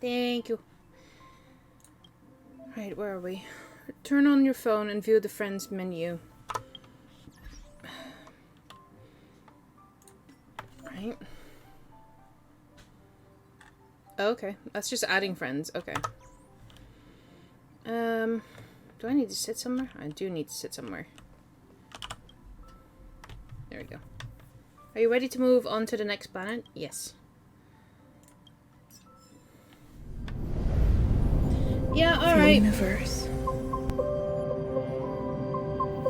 Thank you. Right, where are we? Turn on your phone and view the friends menu. Right. Okay, that's just adding friends. Okay. Do I need to sit somewhere? I do need to sit somewhere. There we go. Are you ready to move on to the next planet? Yes. Yeah, alright. The universe.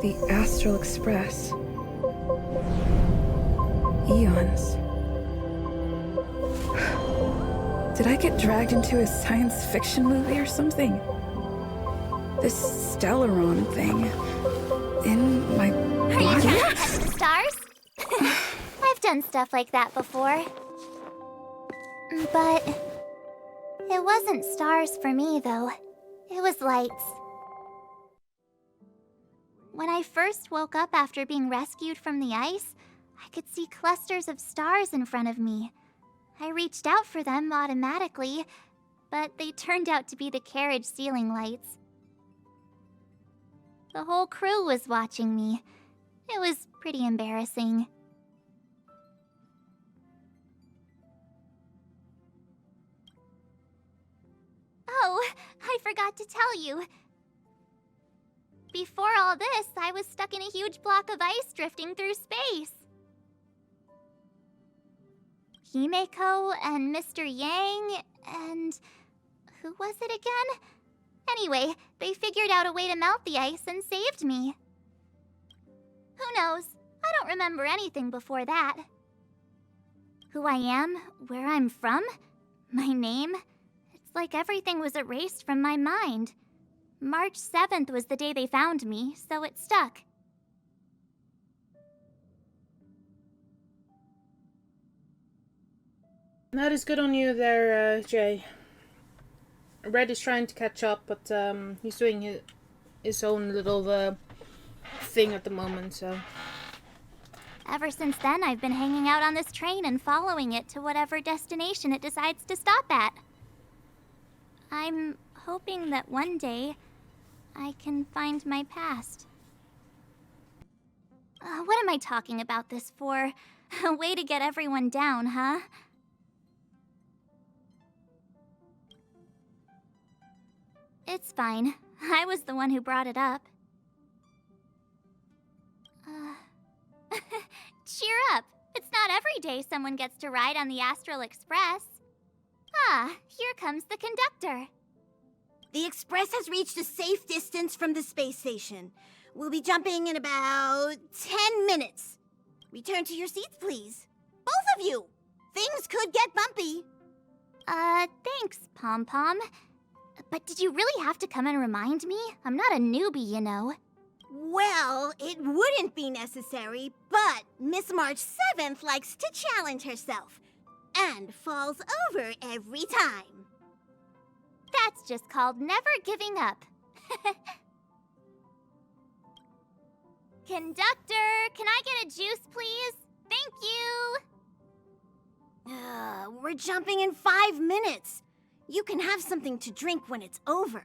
The Astral Express. Eons. Did I get dragged into a science fiction movie or something? This Stellaron thing in my body? Are you trying to touch the stars? I've done stuff like that before. But it wasn't stars for me, though. It was lights. When I first woke up after being rescued from the ice, I could see clusters of stars in front of me. I reached out for them automatically, but they turned out to be the carriage ceiling lights. The whole crew was watching me. It was pretty embarrassing. Oh, I forgot to tell you. Before all this, I was stuck in a huge block of ice drifting through space. Himeko and Mr. Yang and... who was it again? Anyway, they figured out a way to melt the ice and saved me. Who knows? I don't remember anything before that. Who I am, where I'm from, my name... it's like everything was erased from my mind. March 7th was the day they found me, so it stuck. That is good on you there, Jay. Red is trying to catch up, but he's doing his own little thing at the moment, so... Ever since then, I've been hanging out on this train and following it to whatever destination it decides to stop at. I'm hoping that one day I can find my past. What am I talking about this for? A way to get everyone down, huh? It's fine. I was the one who brought it up. Cheer up. It's not every day someone gets to ride on the Astral Express. Ah, here comes the conductor. The Express has reached a safe distance from the space station. We'll be jumping in about 10 minutes. Return to your seats, please. Both of you! Things could get bumpy. Thanks, Pom Pom. But did you really have to come and remind me? I'm not a newbie, you know. Well, it wouldn't be necessary, but Miss March 7th likes to challenge herself. And falls over every time. That's just called never giving up. Conductor, can I get a juice, please? Thank you! We're jumping in 5 minutes. You can have something to drink when it's over.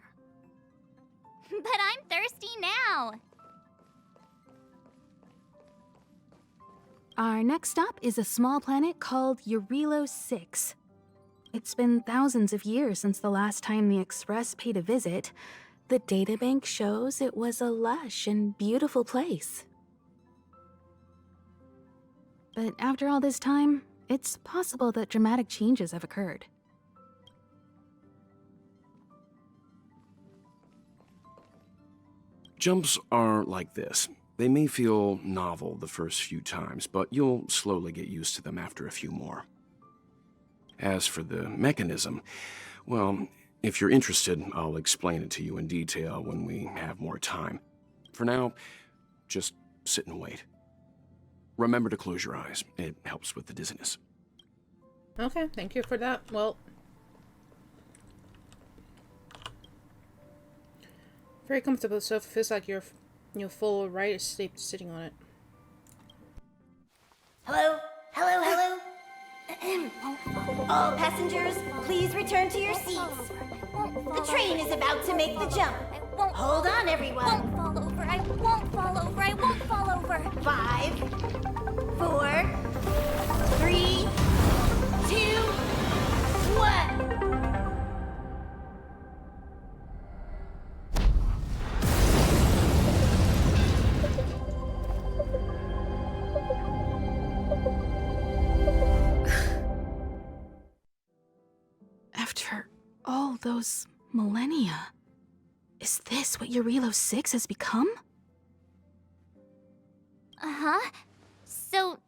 But I'm thirsty now. Our next stop is a small planet called Eurilo 6. It's been thousands of years since the last time the Express paid a visit. The databank shows it was a lush and beautiful place. But after all this time, it's possible that dramatic changes have occurred. Jumps are like this. They may feel novel the first few times, but you'll slowly get used to them after a few more. As for the mechanism, well, if you're interested, I'll explain it to you in detail when we have more time. For now, just sit and wait. Remember to close your eyes. It helps with the dizziness. Okay, thank you for that. Well... very comfortable, so it feels like you're full right asleep sitting on it. Hello? Hello, hello? All passengers, please return to your seats. The train is about to make the jump. Hold on, everyone. I won't fall over. I won't fall over. I won't fall over. 5, 4, 3, 2, 1. After all those millennia, is this what Eurilo 6 has become? Uh-huh. So,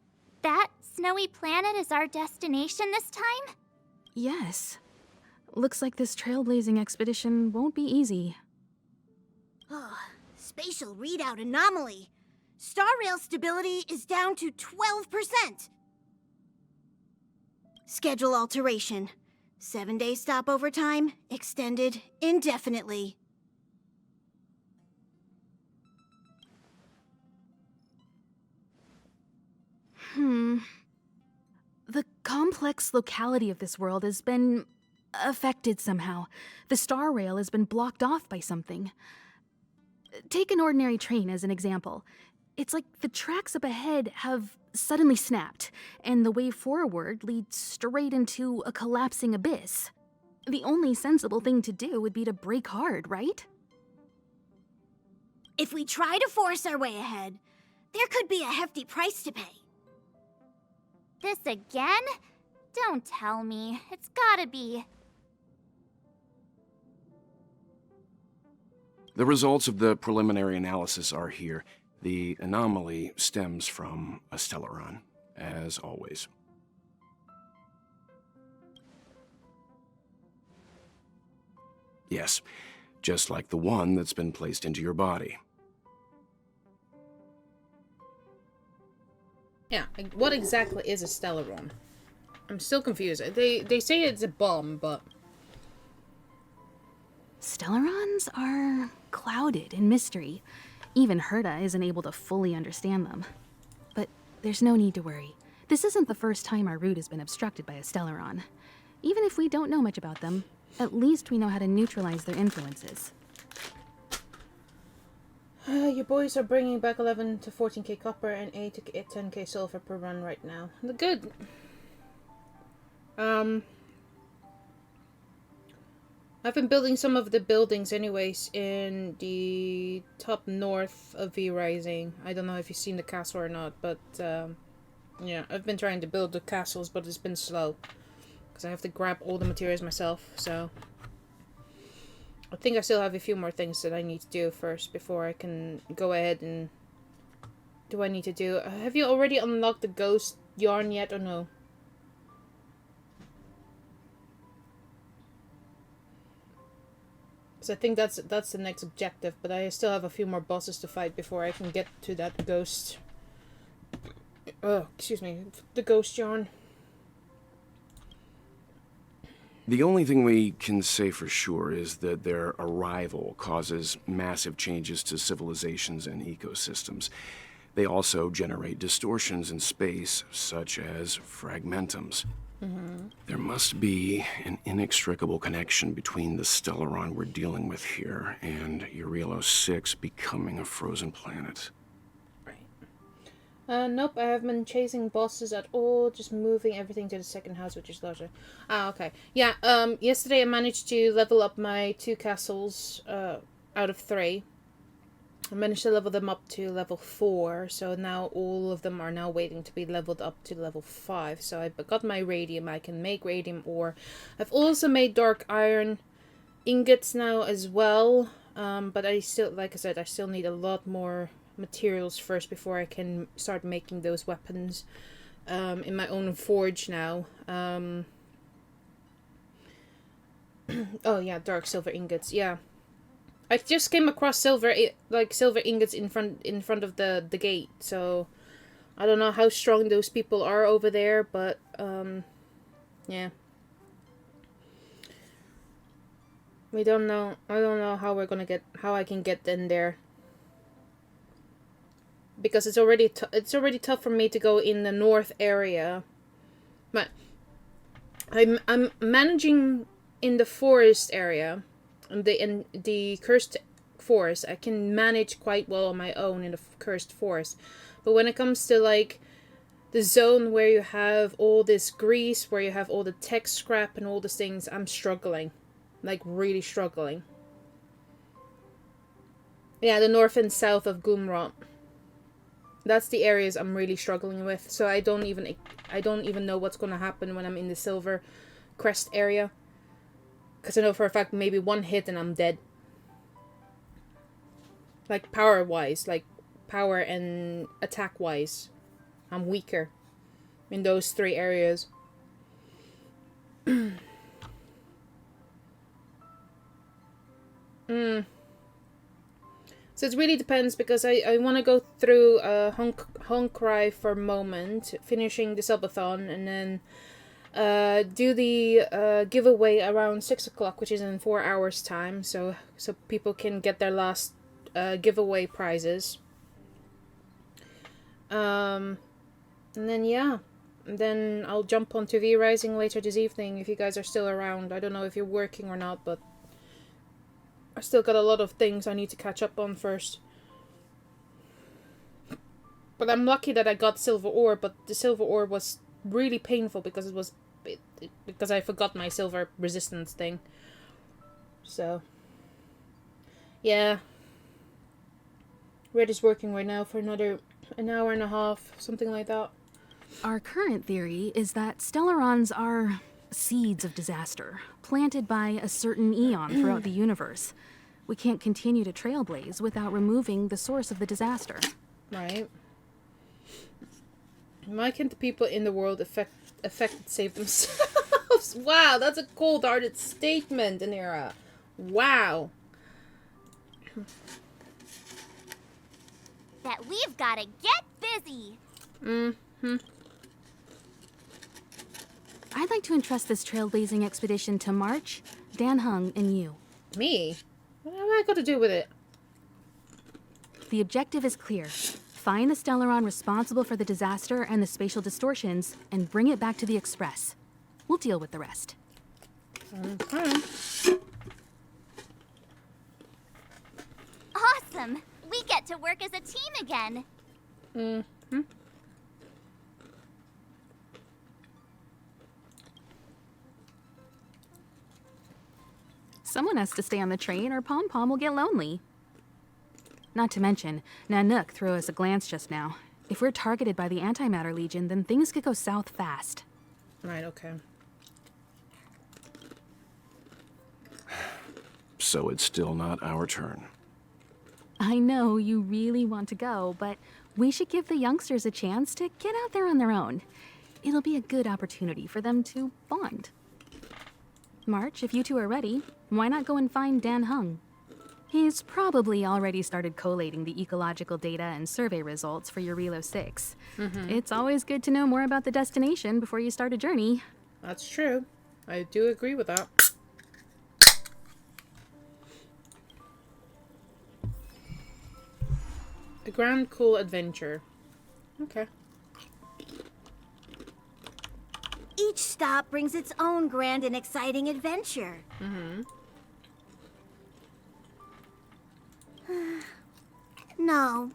that snowy planet is our destination this time? Yes. Looks like this trailblazing expedition won't be easy. Oh, spatial readout anomaly. Starrail stability is down to 12%. Schedule alteration. 7-day stopover time extended indefinitely. The complex locality of this world has been affected somehow. The star rail has been blocked off by something. Take an ordinary train as an example. It's like the tracks up ahead have suddenly snapped, and the way forward leads straight into a collapsing abyss. The only sensible thing to do would be to brake hard, right? If we try to force our way ahead, there could be a hefty price to pay. This again? Don't tell me. It's gotta be. The results of the preliminary analysis are here. The anomaly stems from a stellaron, as always. Yes, just like the one that's been placed into your body. Yeah, what exactly is a stellaron? I'm still confused. They say it's a bomb, but... Stellarons are clouded in mystery. Even Herta isn't able to fully understand them. But there's no need to worry. This isn't the first time our route has been obstructed by a stellaron. Even if we don't know much about them, at least we know how to neutralize their influences. Your boys are bringing back 11 to 14k copper and 8 to 10k silver per run right now. Good. I've been building some of the buildings anyways in the top north of V Rising. I don't know if you've seen the castle or not, but yeah, I've been trying to build the castles, but it's been slow. Because I have to grab all the materials myself, so... I think I still have a few more things that I need to do first before I can go ahead and... Do I need to do... Have you already unlocked the ghost yarn yet or no? Because I think that's the next objective, but I still have a few more bosses to fight before I can get to that ghost... Oh, excuse me. The ghost yarn. The only thing we can say for sure is that their arrival causes massive changes to civilizations and ecosystems. They also generate distortions in space, such as fragmentums. There must be an inextricable connection between the stellaron we're dealing with here and Eurilo 6 becoming a frozen planet. Nope, I haven't been chasing bosses at all, just moving everything to the second house, which is larger. Ah, okay. Yeah, yesterday I managed to level up my 2 castles, out of 3. I managed to level them up to level 4, so now all of them are now waiting to be leveled up to level 5. So I got my radium, I can make radium ore. I've also made dark iron ingots now as well, but I still, like I said, I still need a lot more materials first before I can start making those weapons in my own forge now. Oh yeah, dark silver ingots. Yeah, I just came across silver ingots in front of the gate. So I don't know how strong those people are over there, but yeah, we don't know. I don't know how I can get in there. Because it's already tough for me to go in the north area. But I'm managing in the forest area, in the cursed forest. I can manage quite well on my own in the cursed forest, but when it comes to like the zone where you have all this grease, where you have all the tech scrap and all these things, I'm struggling, like really struggling. Yeah, the north and south of Gumrot. That's the areas I'm really struggling with. So I don't even know what's gonna happen when I'm in the Silver Crest area. Because I know for a fact maybe one hit and I'm dead. Like power wise, like power and attack wise, I'm weaker in those 3 areas. So it really depends, because I want to go through Honkai for a moment, finishing the Subathon, and then do the giveaway around 6 o'clock, which is in 4 hours time, so people can get their last giveaway prizes. And then yeah, and then I'll jump onto V-Rising later this evening if you guys are still around. I don't know if you're working or not, but I still got a lot of things I need to catch up on first. But I'm lucky that I got silver ore, but the silver ore was really painful because because I forgot my silver resistance thing. So yeah, Red is working right now for another an hour and a half, something like that. Our current theory is that Stellarons are seeds of disaster, planted by a certain eon throughout the universe. We can't continue to trailblaze without removing the source of the disaster. Right. Why can't the people in the world affected save themselves? Wow, that's a cold-hearted statement, Anira. Wow. That we've gotta get busy. I'd like to entrust this trailblazing expedition to March, Dan Hung, and you. Me? What have I got to do with it? The objective is clear. Find the Stellaron responsible for the disaster and the spatial distortions, and bring it back to the Express. We'll deal with the rest. Awesome! We get to work as a team again. Someone has to stay on the train or Pom Pom will get lonely. Not to mention, Nanook threw us a glance just now. If we're targeted by the Antimatter Legion, then things could go south fast. Right, okay. So it's still not our turn. I know you really want to go, but we should give the youngsters a chance to get out there on their own. It'll be a good opportunity for them to bond. March, if you two are ready, why not go and find Dan Hung? He's probably already started collating the ecological data and survey results for your Relo 6. It's always good to know more about the destination before you start a journey. That's true. I do agree with that. A grand cool adventure. Okay. Each stop brings its own grand and exciting adventure. No.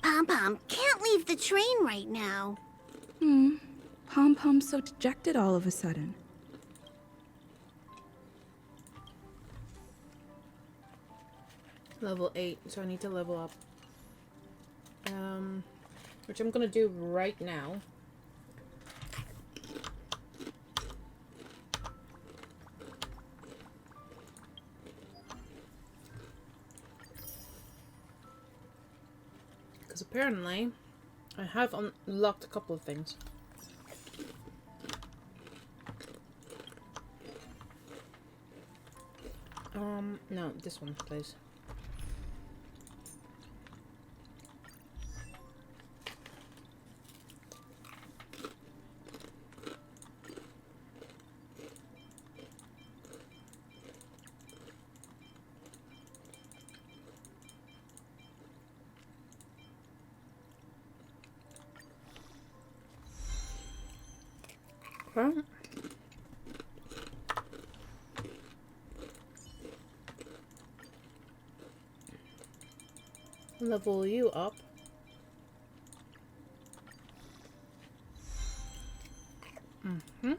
Pom-Pom can't leave the train right now. Pom Pom's so dejected all of a sudden. Level 8, so I need to level up. Which I'm gonna do right now. Because apparently, I have unlocked a couple of things. No, this one, please. Okay. Level you up. Mm-hmm.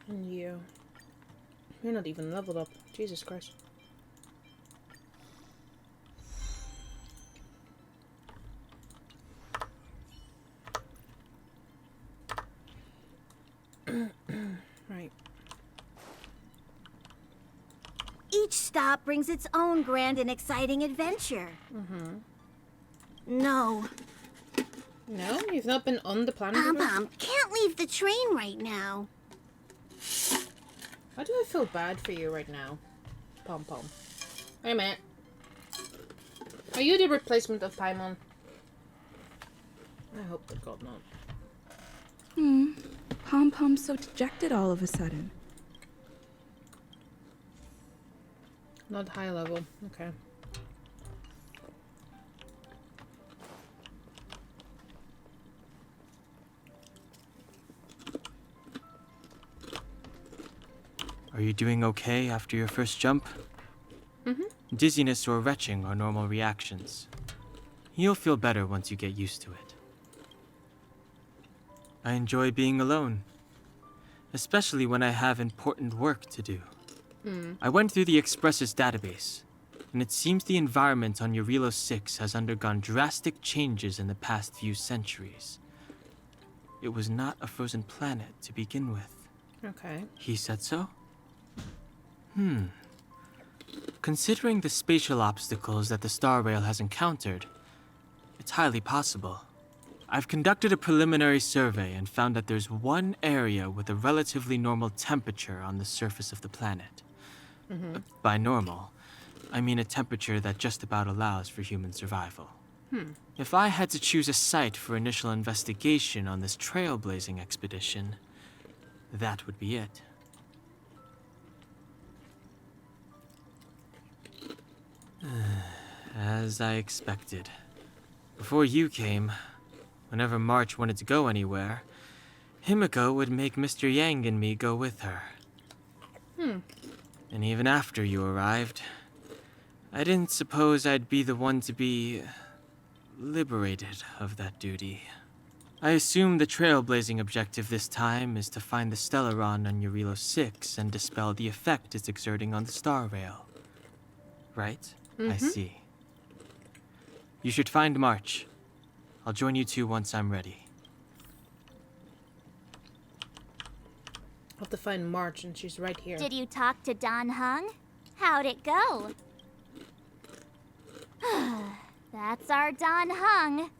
And you. You're not even leveled up. Jesus Christ. Right. Each stop brings its own grand and exciting adventure. No. No? You've not been on the planet before? Pom-Pom, can't leave the train right now. Why do I feel bad for you right now? Pom-Pom. Wait a minute. Are you the replacement of Paimon? I hope to God not. Pom-Pom's so dejected all of a sudden. Not high level. Okay. Are you doing okay after your first jump? Dizziness or retching are normal reactions. You'll feel better once you get used to it. I enjoy being alone, especially when I have important work to do. I went through the Express's database, and it seems the environment on Eurilo 6 has undergone drastic changes in the past few centuries. It was not a frozen planet to begin with. Okay. He said so? Considering the spatial obstacles that the Starrail has encountered, it's highly possible. I've conducted a preliminary survey and found that there's one area with a relatively normal temperature on the surface of the planet. By normal, I mean a temperature that just about allows for human survival. If I had to choose a site for initial investigation on this trailblazing expedition, that would be it. As I expected. Before you came, whenever March wanted to go anywhere, Himiko would make Mr. Yang and me go with her. And even after you arrived, I didn't suppose I'd be the one to be liberated of that duty. I assume the trailblazing objective this time is to find the Stellaron on Eurilo 6 and dispel the effect it's exerting on the Starrail. Right? I see. You should find March. I'll join you two once I'm ready. I'll have to find March, and she's right here. Did you talk to Don Hung? How'd it go? That's our Don Hung.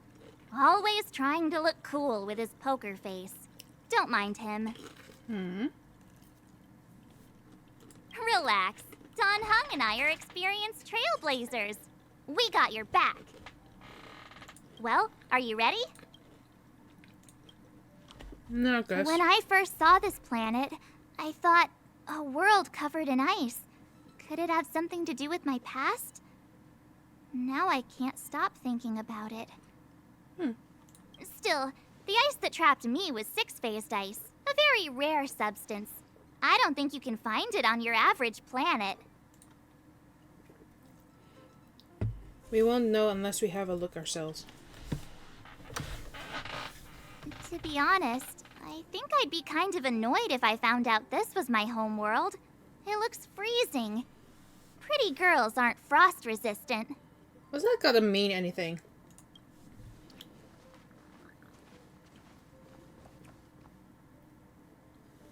Always trying to look cool with his poker face. Don't mind him. Relax. Don Hung and I are experienced trailblazers. We got your back. Well, are you ready? No, guess. When I first saw this planet, I thought, a world covered in ice. Could it have something to do with my past? Now I can't stop thinking about it. Still, the ice that trapped me was six-phased ice, a very rare substance. I don't think you can find it on your average planet. We won't know unless we have a look ourselves. To be honest, I think I'd be kind of annoyed if I found out this was my home world. It looks freezing. Pretty girls aren't frost resistant. What's that gotta mean anything?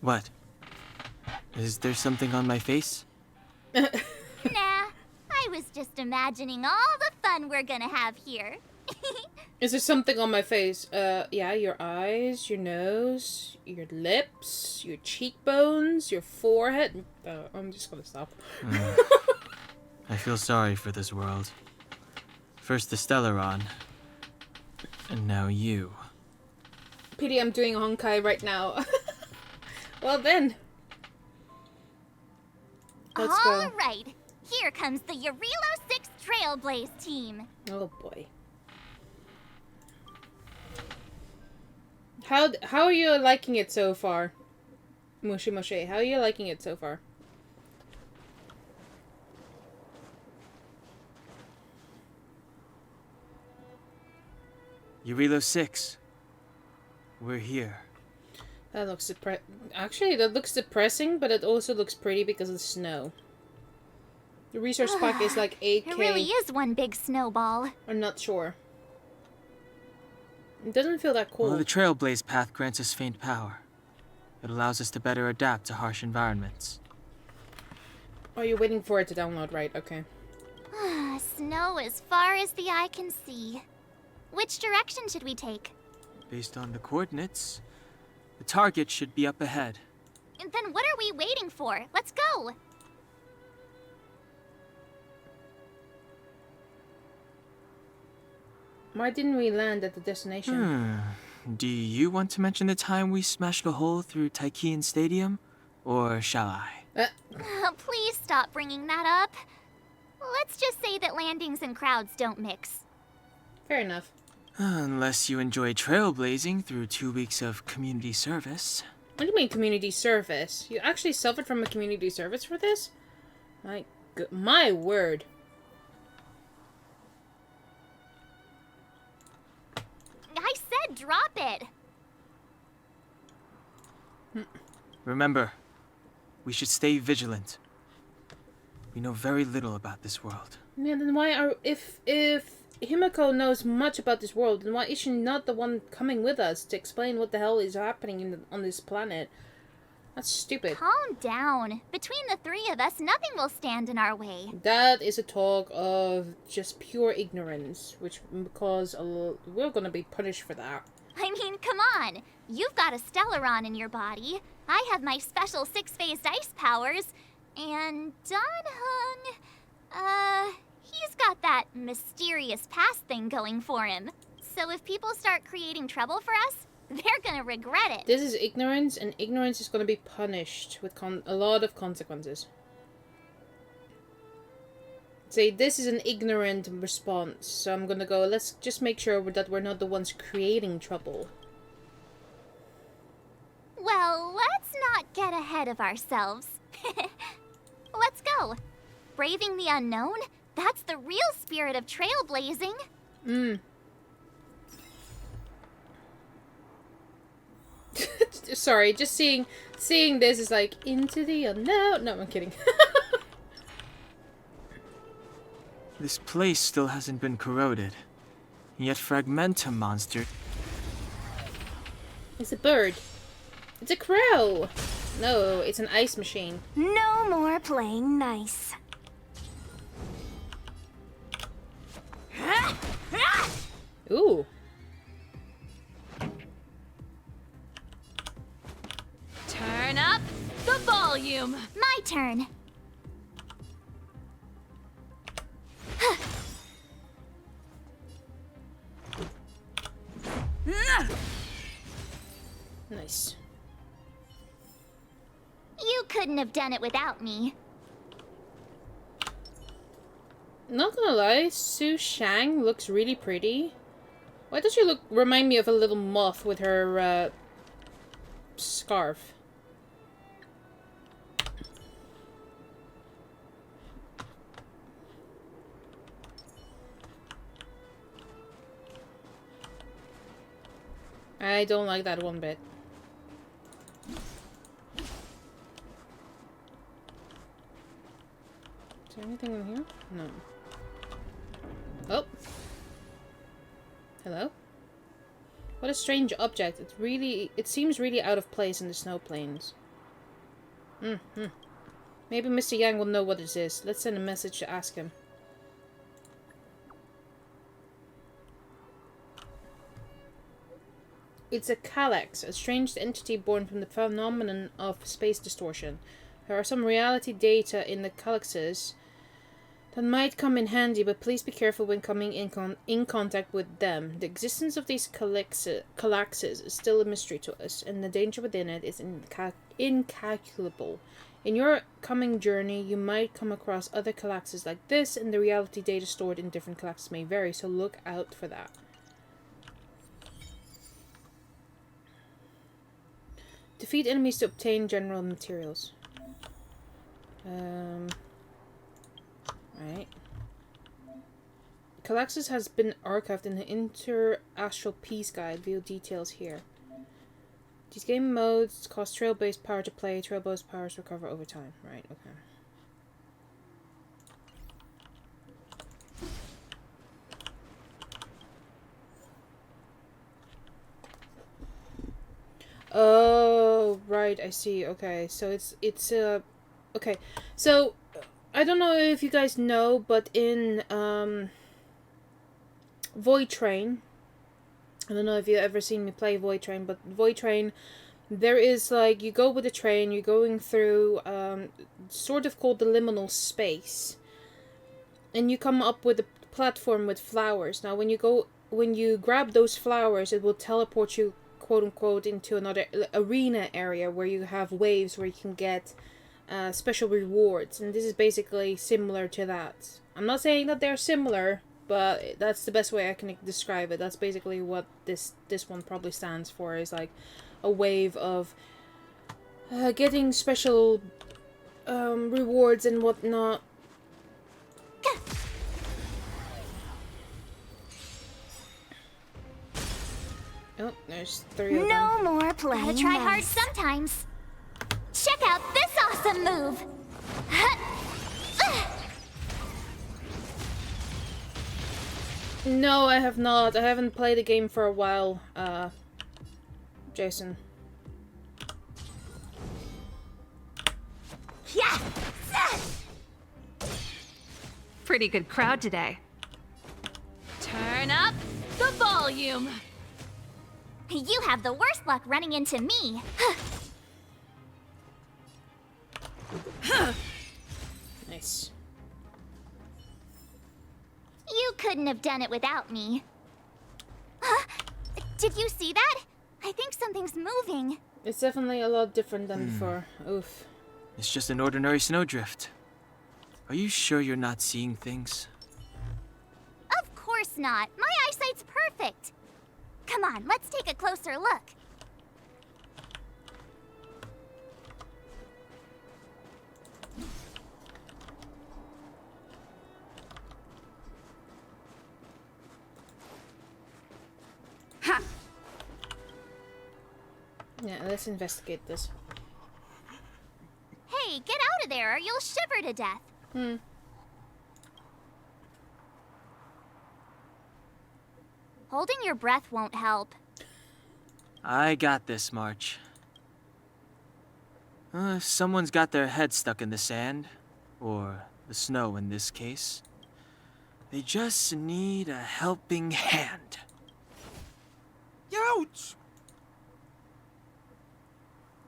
What? Is there something on my face? Nah, I was just imagining all the fun we're gonna have here. Is there something on my face? Yeah, your eyes, your nose, your lips, your cheekbones, your forehead. I'm just gonna stop. I feel sorry for this world. First the Stellaron, and now you. Pity I'm doing Honkai right now. Well then. Let's go. All right, here comes the Eurilo 6 Trailblaze team. Oh boy. How are you liking it so far? Mushy Mushy, how are you liking it so far? Eurilo 6. We're here. That looks actually, that looks depressing, but it also looks pretty because of the snow. The resource pack is like 8k. It really is one big snowball. I'm not sure. It doesn't feel that cool. Well, the Trailblaze path grants us faint power. It allows us to better adapt to harsh environments. Oh, you're waiting for it to download, right? Okay. Snow as far as the eye can see. Which direction should we take? Based on the coordinates, the target should be up ahead. And then what are we waiting for? Let's go! Why didn't we land at the destination? Do you want to mention the time we smashed a hole through Taikian Stadium? Or shall I? Please stop bringing that up. Let's just say that landings and crowds don't mix. Fair enough. Unless you enjoy trailblazing through 2 weeks of community service. What do you mean community service? You actually suffered from a community service for this? My word. I said drop it! Remember, we should stay vigilant. We know very little about this world. Yeah, then why are... If Himiko knows much about this world, then why is she not the one coming with us to explain what the hell is happening on this planet? That's stupid. Calm down. Between the three of us, nothing will stand in our way. That is a talk of just pure ignorance, which because we're gonna be punished for that. I mean, come on. You've got a Stellaron in your body. I have my special 6-phased ice powers. And Danhung, he's got that mysterious past thing going for him. So if people start creating trouble for us, they're gonna regret it. This is ignorance, and ignorance is gonna be punished with a lot of consequences. Say, this is an ignorant response, so I'm gonna go, let's just make sure that we're not the ones creating trouble. Well, let's not get ahead of ourselves. Let's go. Braving the unknown? That's the real spirit of trailblazing. Sorry, just seeing this is like, into the unknown. No, I'm kidding. This place still hasn't been corroded. Yet Fragmentum monster... It's a bird. It's a crow. No, it's an ice machine. No more playing nice. Ooh. Turn up the volume. My turn. Nice. You couldn't have done it without me. Not gonna lie, Su Shang looks really pretty. Why does she remind me of a little moth with her scarf? I don't like that one bit. Is there anything in here? No. Oh. Hello? What a strange object. It seems really out of place in the snow plains. Maybe Mr. Yang will know what it is. Let's send a message to ask him. It's a Calyx, a strange entity born from the phenomenon of space distortion. There are some reality data in the Calyxes that might come in handy, but please be careful when coming in contact with them. The existence of these Calyxes is still a mystery to us, and the danger within it is in the incalculable. In your coming journey, you might come across other Calaxes like this, and the reality data stored in different Calaxes may vary, so look out for that. Defeat enemies to obtain general materials. Right. Calaxes has been archived in the Inter-Astral Peace Guide. View details here. These game modes cost trail-based power to play. Trail-based powers recover over time. Right, okay. Oh, right, I see. Okay, so it's okay. So I don't know if you guys know, but in Void Train, I don't know if you've ever seen me play Void Train, but Void Train, there is like, you go with the train, you're going through sort of called the liminal space, and you come up with a platform with flowers. Now when you grab those flowers, it will teleport you, quote unquote, into another arena area where you have waves where you can get special rewards, and this is basically similar to that. I'm not saying that they're similar, but that's the best way I can describe it. That's basically what this one probably stands for, is like a wave of getting special rewards and whatnot. Oh, there's 3 of them. No more playing. Gotta try hard sometimes. Check out this awesome move. No, I have not. I haven't played the game for a while, Jason. Yeah. Pretty good crowd today. Turn up the volume. You have the worst luck running into me. Nice. You couldn't have done it without me. Did you see that? I think something's moving. It's definitely a lot different than before. Oof. It's just an ordinary snowdrift. Are you sure you're not seeing things? Of course not. My eyesight's perfect. Come on, let's take a closer look. Ha! Yeah, let's investigate this. Hey, get out of there or you'll shiver to death. Holding your breath won't help. I got this, March. If someone's got their head stuck in the sand, or the snow in this case, they just need a helping hand. Ouch!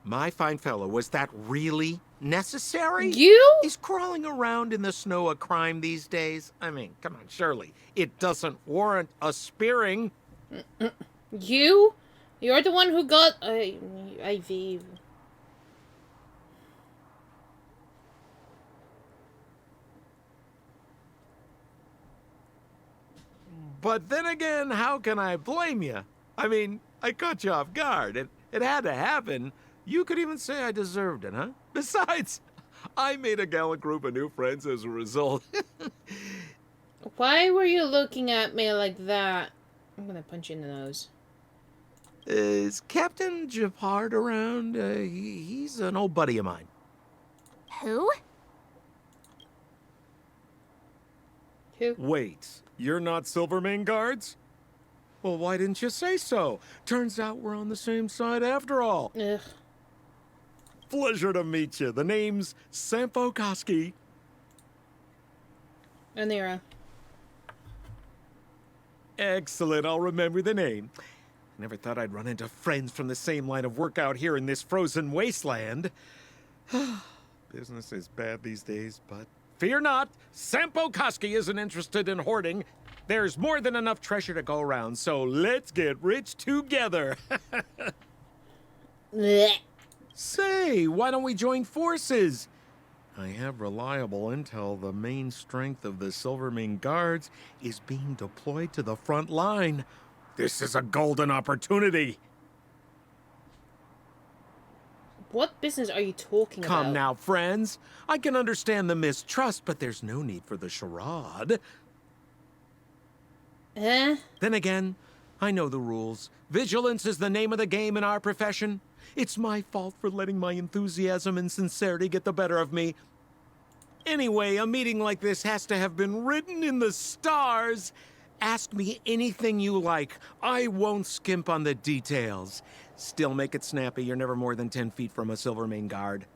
My fine fellow, was that really necessary? You? Is crawling around in the snow a crime these days? I mean, come on, surely. It doesn't warrant a spearing. You? You're the one who got IV. But then again, how can I blame you? I mean, I caught you off guard. It had to happen. You could even say I deserved it, huh? Besides, I made a gallant group of new friends as a result. Why were you looking at me like that? I'm gonna punch you in the nose. Is Captain Japard around? He's an old buddy of mine. Who? Who? Wait, you're not Silvermane guards? Well, why didn't you say so? Turns out we're on the same side after all. Ugh. Pleasure to meet you. The name's Sampo Koski. Anira. Excellent, I'll remember the name. Never thought I'd run into friends from the same line of work out here in this frozen wasteland. Business is bad these days, but fear not. Sampo Koski isn't interested in hoarding. There's more than enough treasure to go around, so let's get rich together. Blech. Say, why don't we join forces? I have reliable intel the main strength of the Silvermane Guards is being deployed to the front line. This is a golden opportunity. What business are you talking about? Come now, friends. I can understand the mistrust, but there's no need for the charade. Eh? Then again, I know the rules. Vigilance is the name of the game in our profession. It's my fault for letting my enthusiasm and sincerity get the better of me. Anyway, a meeting like this has to have been written in the stars. Ask me anything you like. I won't skimp on the details. Still make it snappy. You're never more than 10 feet from a Silvermane Guard.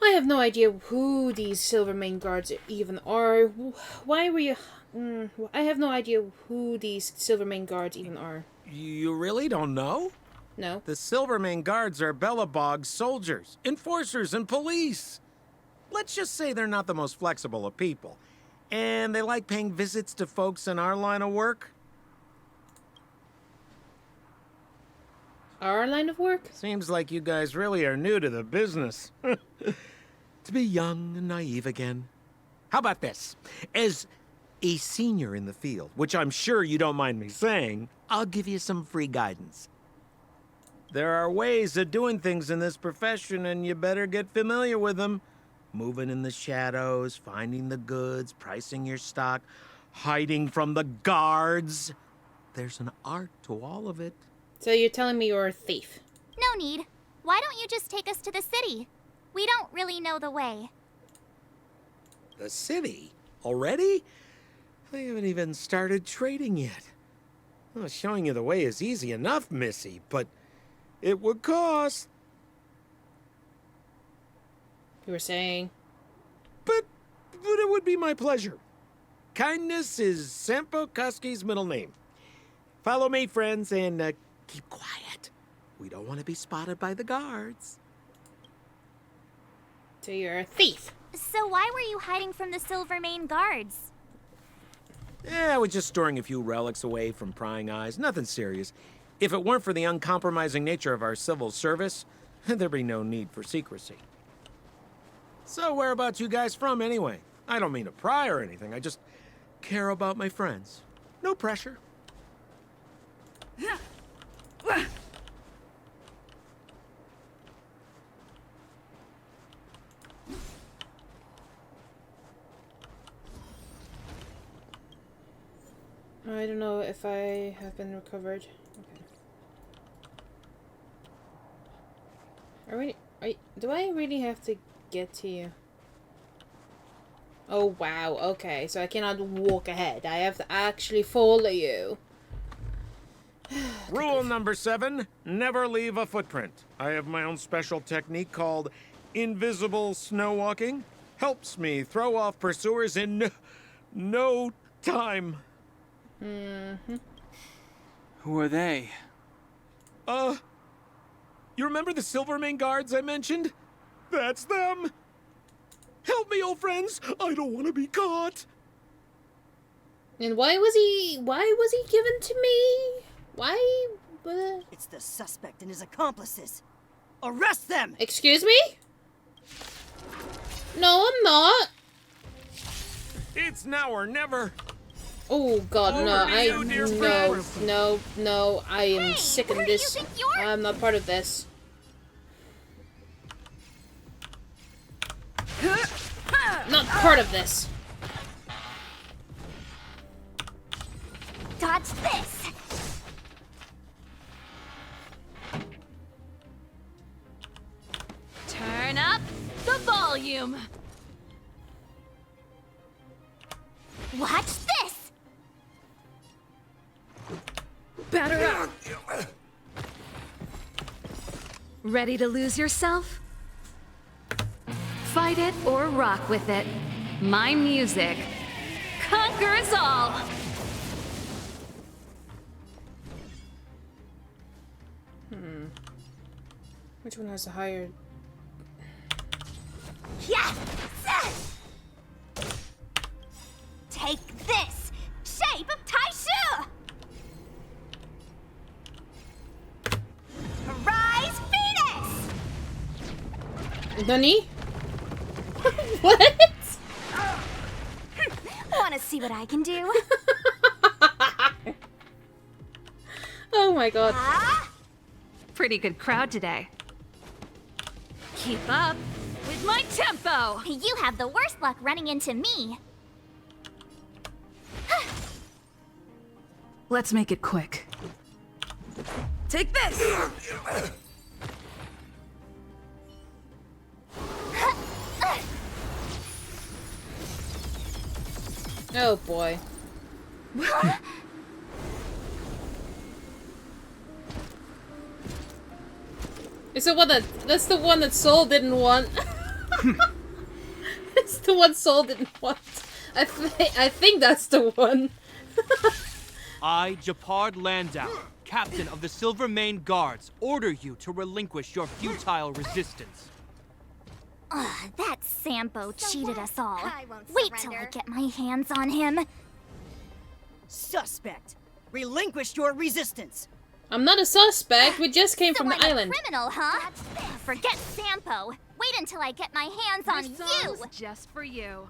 I have no idea who these Silvermane Guards even are. Why were you... I have no idea who these Silvermane Guards even are. You really don't know? No. The Silvermane Guards are Bellabog's soldiers, enforcers, and police. Let's just say they're not the most flexible of people. And they like paying visits to folks in our line of work. Our line of work? Seems like you guys really are new to the business. To be young and naive again. How about this? As a senior in the field, which I'm sure you don't mind me saying, I'll give you some free guidance. There are ways of doing things in this profession, and you better get familiar with them. Moving in the shadows, finding the goods, pricing your stock, hiding from the guards. There's an art to all of it. So you're telling me you're a thief? No need. Why don't you just take us to the city? We don't really know the way. The city? Already? I haven't even started trading yet. Well, showing you the way is easy enough, Missy, but it would cost. You were saying? But it would be my pleasure. Kindness is Sampo Kuski's middle name. Follow me, friends, and keep quiet. We don't want to be spotted by the guards. So you're a thief? So why were you hiding from the Silvermane Guards? I was just storing a few relics away from prying eyes. Nothing serious. If it weren't for the uncompromising nature of our civil service, there'd be no need for secrecy. So whereabouts you guys from, anyway? I don't mean to pry or anything. I just care about my friends. No pressure. I don't know if I have been recovered. Okay. Do I really have to get to you? Oh wow, okay. So I cannot walk ahead. I have to actually follow you. Rule number 7, never leave a footprint. I have my own special technique called invisible snow walking. Helps me throw off pursuers in no time. Mm-hmm. Who are they? You remember the Silvermane Guards I mentioned? That's them! Help me, old friends! I don't want to be caught! And why was he given to me? Why? It's the suspect and his accomplices. Arrest them! Excuse me? No, I'm not. It's now or never. Oh God, Over no! to you, dear friends. No! I am sick of where do you this. think you're- I'm not part of this. Not part of this. Dodge this! Turn up the volume. Watch this! Batter up. Ready to lose yourself? Fight it or rock with it. My music conquers all. Which one has a higher? Yeah! Take this! Shape of Taishu! Nani? What? Wanna see what I can do? Oh my god. Pretty good crowd today. Keep up with my tempo! You have the worst luck running into me. Let's make it quick. Take this! Oh boy. It's the one that's the one that Soul didn't want. It's the one Soul didn't want. I think that's the one. I, Japard Landau, captain of the Silvermane Guards, order you to relinquish your futile resistance. Ugh, that Sampo cheated us all. I won't Wait till surrender. I get my hands on him. Suspect. Relinquish your resistance. I'm not a suspect. We just came from So the I'm island. a criminal, huh? Forget Sampo. Wait until I get my hands on This you. song's just for you.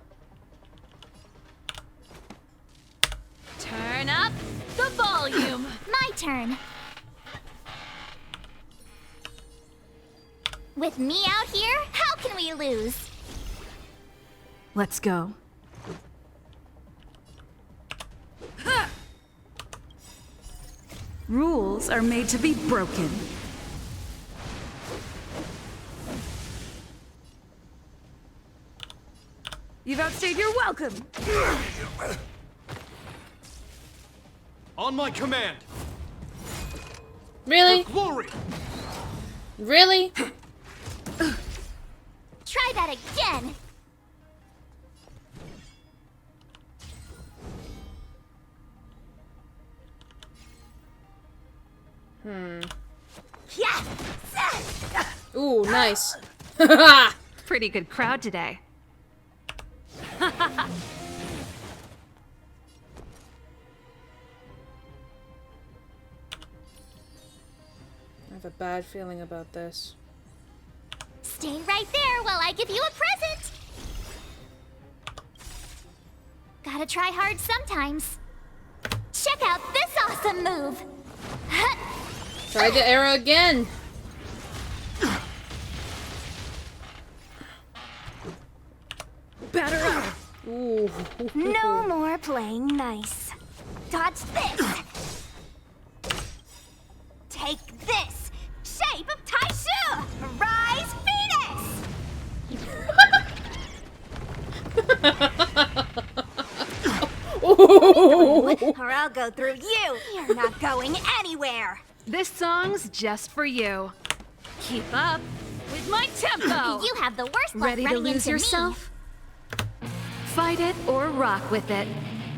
Turn up the volume. My turn. With me out here, how can we lose? Let's go. Rules are made to be broken. You've outstayed your welcome. On my command, Really? glory! Really? Try that again. Yeah. Ooh, nice. Pretty good crowd today. I have a bad feeling about this. Stay right there while I give you a present. Gotta try hard sometimes. Check out this awesome move. Try the arrow again. Batter up. Ooh. No more playing nice. Dodge this. Take this. Shape of Taishu. Rise Venus. Ooh. Or I'll go through you. You're not going anywhere. This song's just for you. Keep up with my tempo. You have the worst luck Ready to running lose into yourself? Fight it or rock with it.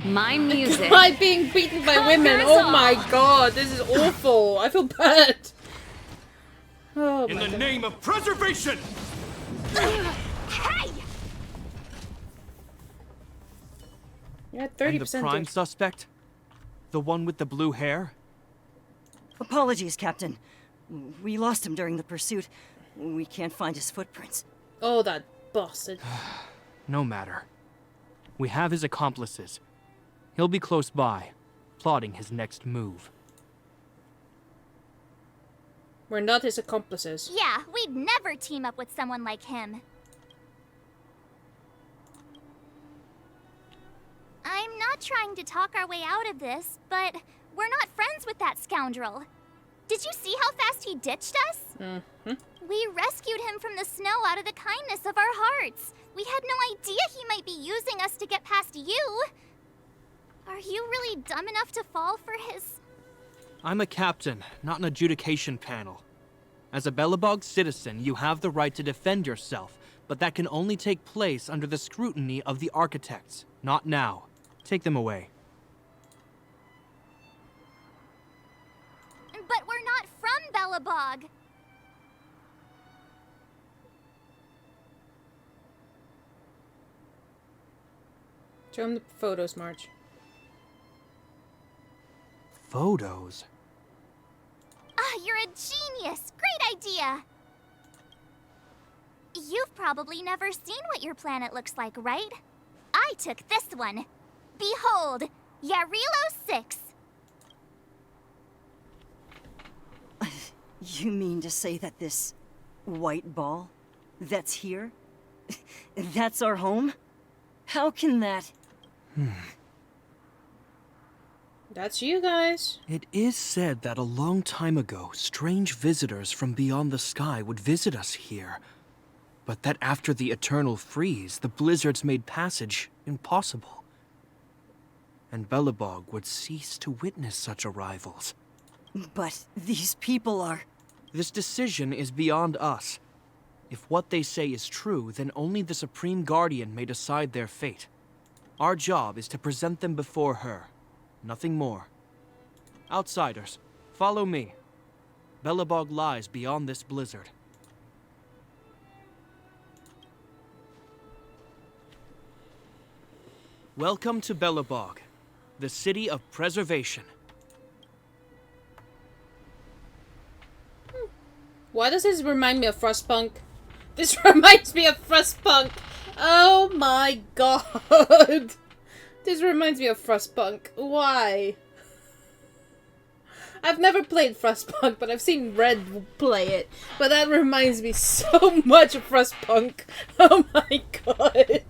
My music. Guy being beaten by women. Conquers Oh my all. god, this is awful. I feel bad. Oh In my the god. name of preservation! Hey! You're at And the 30%. prime suspect? The one with the blue hair? Apologies, Captain. We lost him during the pursuit. We can't find his footprints. Oh, that bastard. No matter. We have his accomplices. He'll be close by, plotting his next move. We're not his accomplices. Yeah, we'd never team up with someone like him. I'm not trying to talk our way out of this, but we're not friends with that scoundrel. Did you see how fast he ditched us? Mm-hmm. We rescued him from the snow out of the kindness of our hearts. We had no idea he might be using us to get past you. Are you really dumb enough to fall for his... I'm a captain, not an adjudication panel. As a Belobog citizen, you have the right to defend yourself, but that can only take place under the scrutiny of the architects, not now. Take them away. But we're not from Belobog. Show him the photos, Marge. Photos? Ah, you're a genius! Great idea! You've probably never seen what your planet looks like, right? I took this one. Behold, Yarilo 6. You mean to say that this white ball that's here, that's our home? How can that... That's you guys. It is said that a long time ago, strange visitors from beyond the sky would visit us here. But that after the eternal freeze, the blizzards made passage impossible. And Belobog would cease to witness such arrivals. But these people are... This decision is beyond us. If what they say is true, then only the Supreme Guardian may decide their fate. Our job is to present them before her. Nothing more. Outsiders, follow me. Belobog lies beyond this blizzard. Welcome to Belobog, the city of preservation. Why does this remind me of Frostpunk? This reminds me of Frostpunk. Oh my god. This reminds me of Frostpunk. Why? I've never played Frostpunk, but I've seen Red play it. But that reminds me so much of Frostpunk. Oh my god.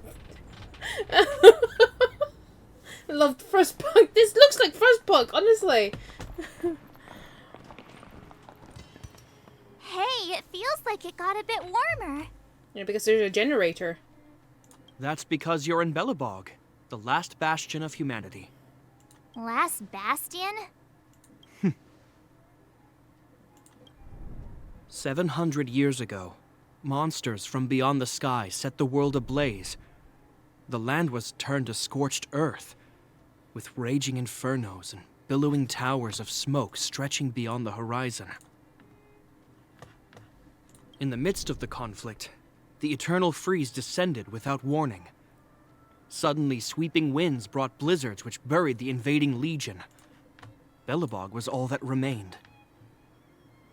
I loved Frostpunk. This looks like Frostpunk, honestly. Hey, it feels like it got a bit warmer. Yeah, because there's a generator. That's because you're in Belobog, the last bastion of humanity. Last bastion? 700 years ago, monsters from beyond the sky set the world ablaze. The land was turned to scorched earth, with raging infernos and billowing towers of smoke stretching beyond the horizon. In the midst of the conflict, the eternal freeze descended without warning. Suddenly, sweeping winds brought blizzards which buried the invading legion. Belobog was all that remained.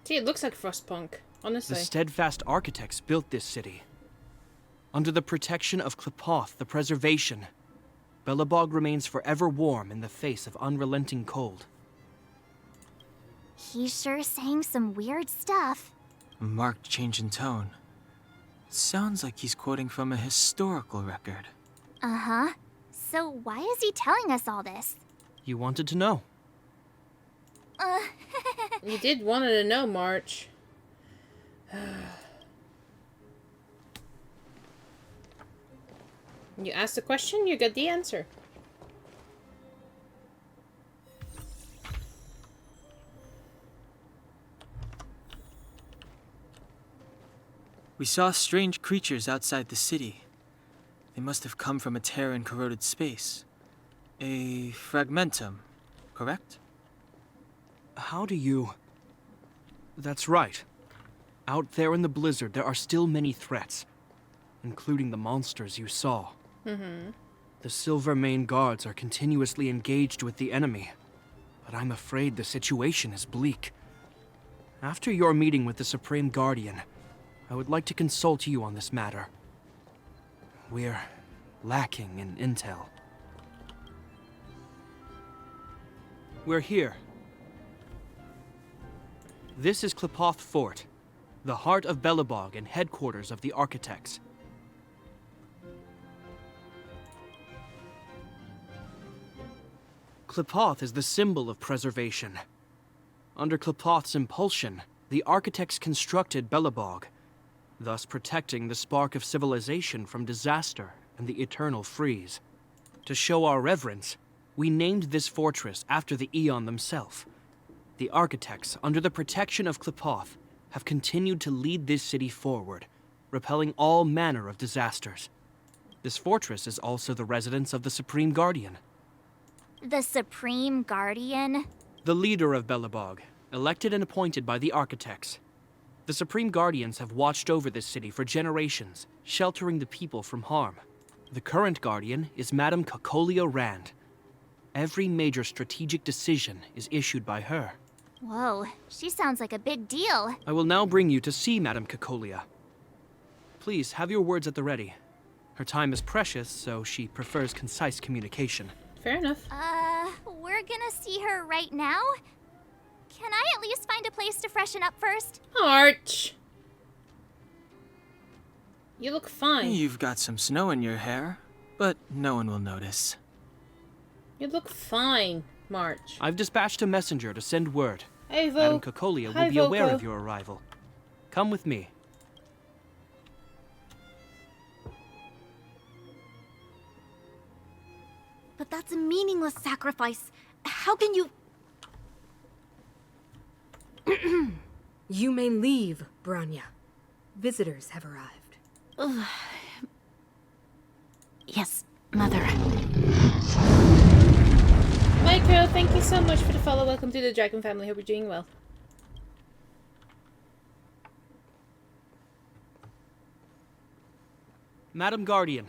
See, it looks like Frostpunk, honestly. The steadfast architects built this city. Under the protection of Klepoth, the preservation, Belobog remains forever warm in the face of unrelenting cold. He's sure saying some weird stuff. A marked change in tone. It sounds like he's quoting from a historical record. Uh-huh. So why is he telling us all this? You wanted to know. You did want to know, March. You asked the question, you get the answer. We saw strange creatures outside the city. They must have come from a tear in corroded space. A fragmentum, correct? How do you... That's right. Out there in the blizzard, there are still many threats, including the monsters you saw. The Silvermane guards are continuously engaged with the enemy, but I'm afraid the situation is bleak. After your meeting with the Supreme Guardian, I would like to consult you on this matter. We're lacking in intel. We're here. This is Klepoth Fort, the heart of Belobog and headquarters of the Architects. Klepoth is the symbol of preservation. Under Klepoth's impulsion, the Architects constructed Belobog, thus protecting the spark of civilization from disaster and the eternal freeze. To show our reverence, we named this fortress after the Aeon themselves. The Architects, under the protection of Klepoth, have continued to lead this city forward, repelling all manner of disasters. This fortress is also the residence of the Supreme Guardian. The Supreme Guardian? The leader of Belobog, elected and appointed by the Architects. The Supreme Guardians have watched over this city for generations, sheltering the people from harm. The current Guardian is Madame Cocolia Rand. Every major strategic decision is issued by her. Whoa, she sounds like a big deal. I will now bring you to see Madame Cocolia. please have your words at the ready. Her time is precious, so she prefers concise communication. Fair enough. We're gonna see her right now? Can I at least find a place to freshen up first? Arch! You look fine. You've got some snow in your hair, but no one will notice. You look fine, March. I've dispatched a messenger to send word. Hey, Vo. Madame Cocolia Hi, will be aware Voco. of your arrival. Come with me. But that's a meaningless sacrifice. How can you... You may leave, Branya. Visitors have arrived. Yes, Mother. Micro, thank you so much for the follow. Welcome to the Dragon family. Hope you're doing well. Madam Guardian,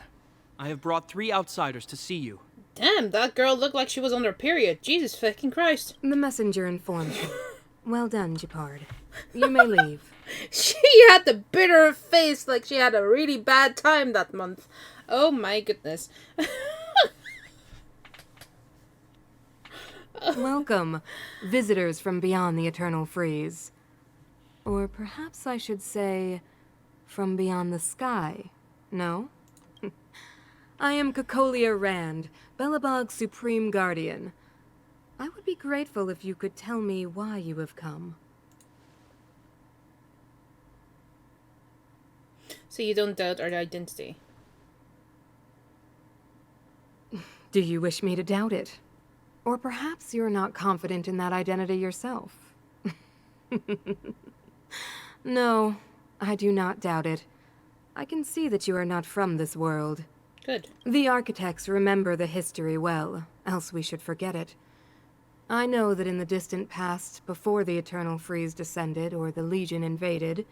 I have brought 3 outsiders to see you. Damn, that girl looked like she was on her period. Jesus fucking Christ. The messenger informed me. Well done, Japard. You may leave. She had the bitter face like she had a really bad time that month. Oh my goodness. Welcome, visitors from beyond the Eternal Freeze. Or perhaps I should say, from beyond the sky. No? I am Cocolia Rand, Belobog's Supreme Guardian. I would be grateful if you could tell me why you have come. So you don't doubt our identity? Do you wish me to doubt it? Or perhaps you're not confident in that identity yourself? No, I do not doubt it. I can see that you are not from this world. Good. The architects remember the history well, else we should forget it. I know that in the distant past, before the Eternal Freeze descended or the Legion invaded,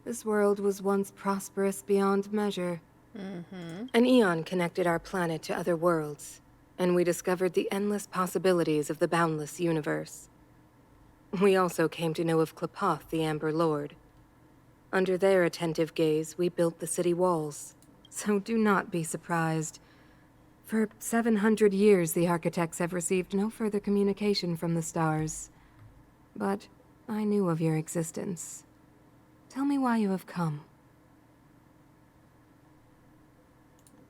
this world was once prosperous beyond measure. An eon connected our planet to other worlds, and we discovered the endless possibilities of the boundless universe. We also came to know of Klapoth, the Amber Lord. Under their attentive gaze, we built the city walls. So do not be surprised. For 700 years, the architects have received no further communication from the stars. But I knew of your existence. Tell me why you have come.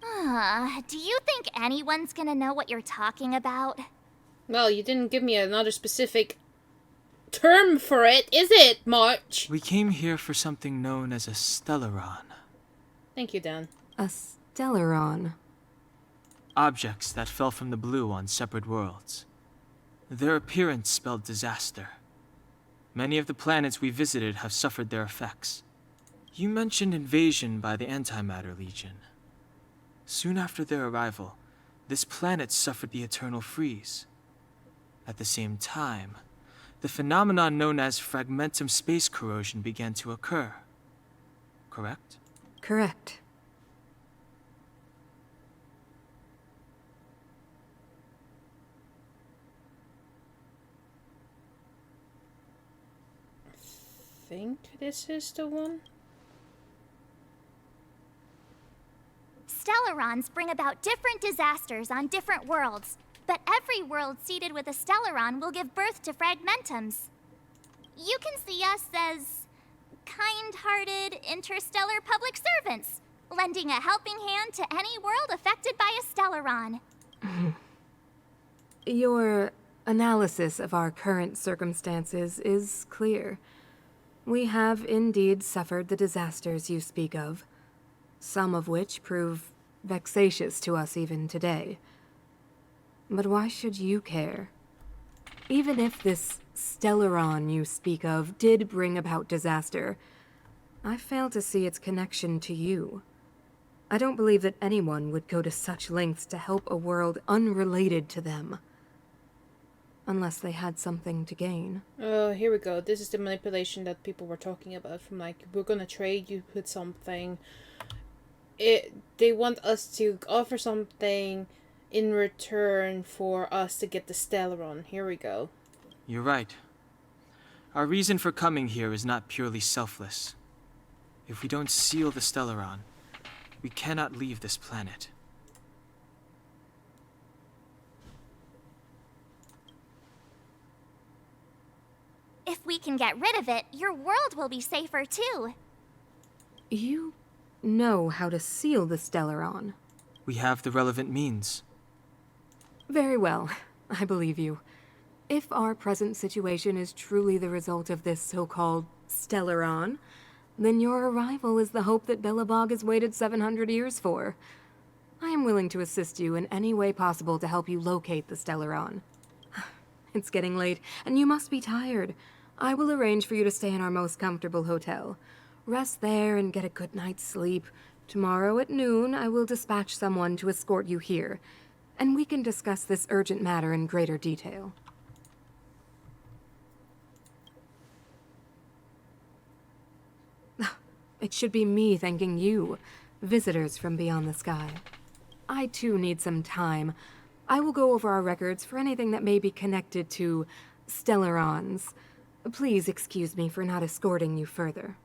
Do you think anyone's gonna know what you're talking about? Well, you didn't give me another specific term for it, is it, March? We came here for something known as a Stellaron. Thank you, Dan. A Stellaron. Objects that fell from the blue on separate worlds. Their appearance spelled disaster. Many of the planets we visited have suffered their effects. You mentioned invasion by the Antimatter Legion. Soon after their arrival, this planet suffered the Eternal Freeze. At the same time, the phenomenon known as fragmentum space corrosion began to occur. Correct? Correct. I think this is the one. Stellarons bring about different disasters on different worlds, but every world seeded with a Stellaron will give birth to fragmentums. You can see us as kind-hearted interstellar public servants, lending a helping hand to any world affected by a Stellaron. Your analysis of our current circumstances is clear. We have indeed suffered the disasters you speak of, some of which prove vexatious to us even today. But why should you care? Even if this Stellaron you speak of did bring about disaster, I fail to see its connection to you. I don't believe that anyone would go to such lengths to help a world unrelated to them. Unless they had something to gain. Oh, here we go. This is the manipulation that people were talking about. From like, we're gonna trade you with something. They want us to offer something in return for us to get the Stellaron. Here we go. You're right. Our reason for coming here is not purely selfless. If we don't seal the Stellaron, we cannot leave this planet. If we can get rid of it, your world will be safer too. You know how to seal the Stellaron. We have the relevant means. Very well. I believe you. If our present situation is truly the result of this so-called Stellaron, then your arrival is the hope that Belobog has waited 700 years for. I am willing to assist you in any way possible to help you locate the Stellaron. It's getting late, and you must be tired. I will arrange for you to stay in our most comfortable hotel. Rest there and get a good night's sleep. Tomorrow at noon, I will dispatch someone to escort you here, and we can discuss this urgent matter in greater detail. It should be me thanking you, visitors from beyond the sky. I too need some time. I will go over our records for anything that may be connected to Stellarons. Please excuse me for not escorting you further.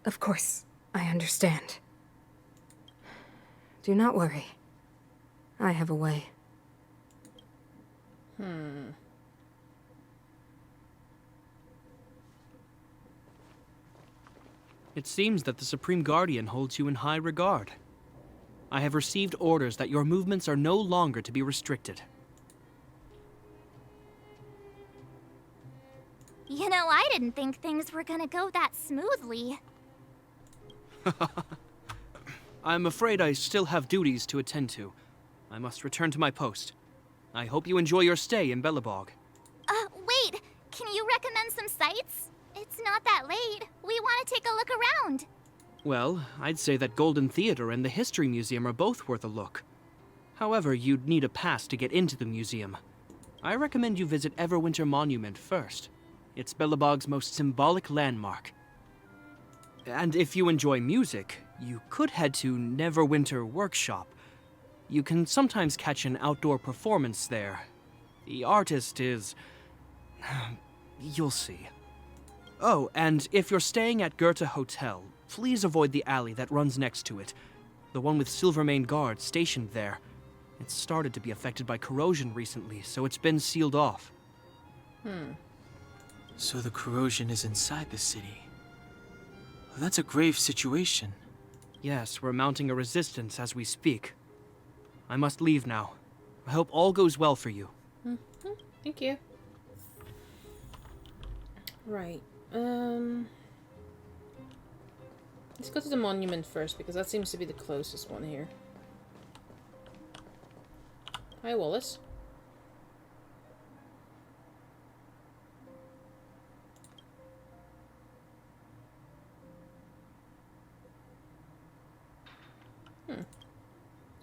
Of course, I understand. Do not worry. I have a way. It seems that the Supreme Guardian holds you in high regard. I have received orders that your movements are no longer to be restricted. You know, I didn't think things were gonna go that smoothly. I'm afraid I still have duties to attend to. I must return to my post. I hope you enjoy your stay in Belobog. Wait! Can you recommend some sites? It's not that late. We want to take a look around. Well, I'd say that Golden Theater and the History Museum are both worth a look. However, you'd need a pass to get into the museum. I recommend you visit Everwinter Monument first. It's Belobog's most symbolic landmark. And if you enjoy music, you could head to Neverwinter Workshop. You can sometimes catch an outdoor performance there. The artist is... you'll see. Oh, and if you're staying at Goethe Hotel, please avoid the alley that runs next to it. The one with Silvermane guards stationed there. It's started to be affected by corrosion recently, so it's been sealed off. So the corrosion is inside the city. Well, that's a grave situation. Yes, we're mounting a resistance as we speak. I must leave now. I hope all goes well for you. Thank you. Right. Let's go to the monument first, because that seems to be the closest one here. Hi, Wallace.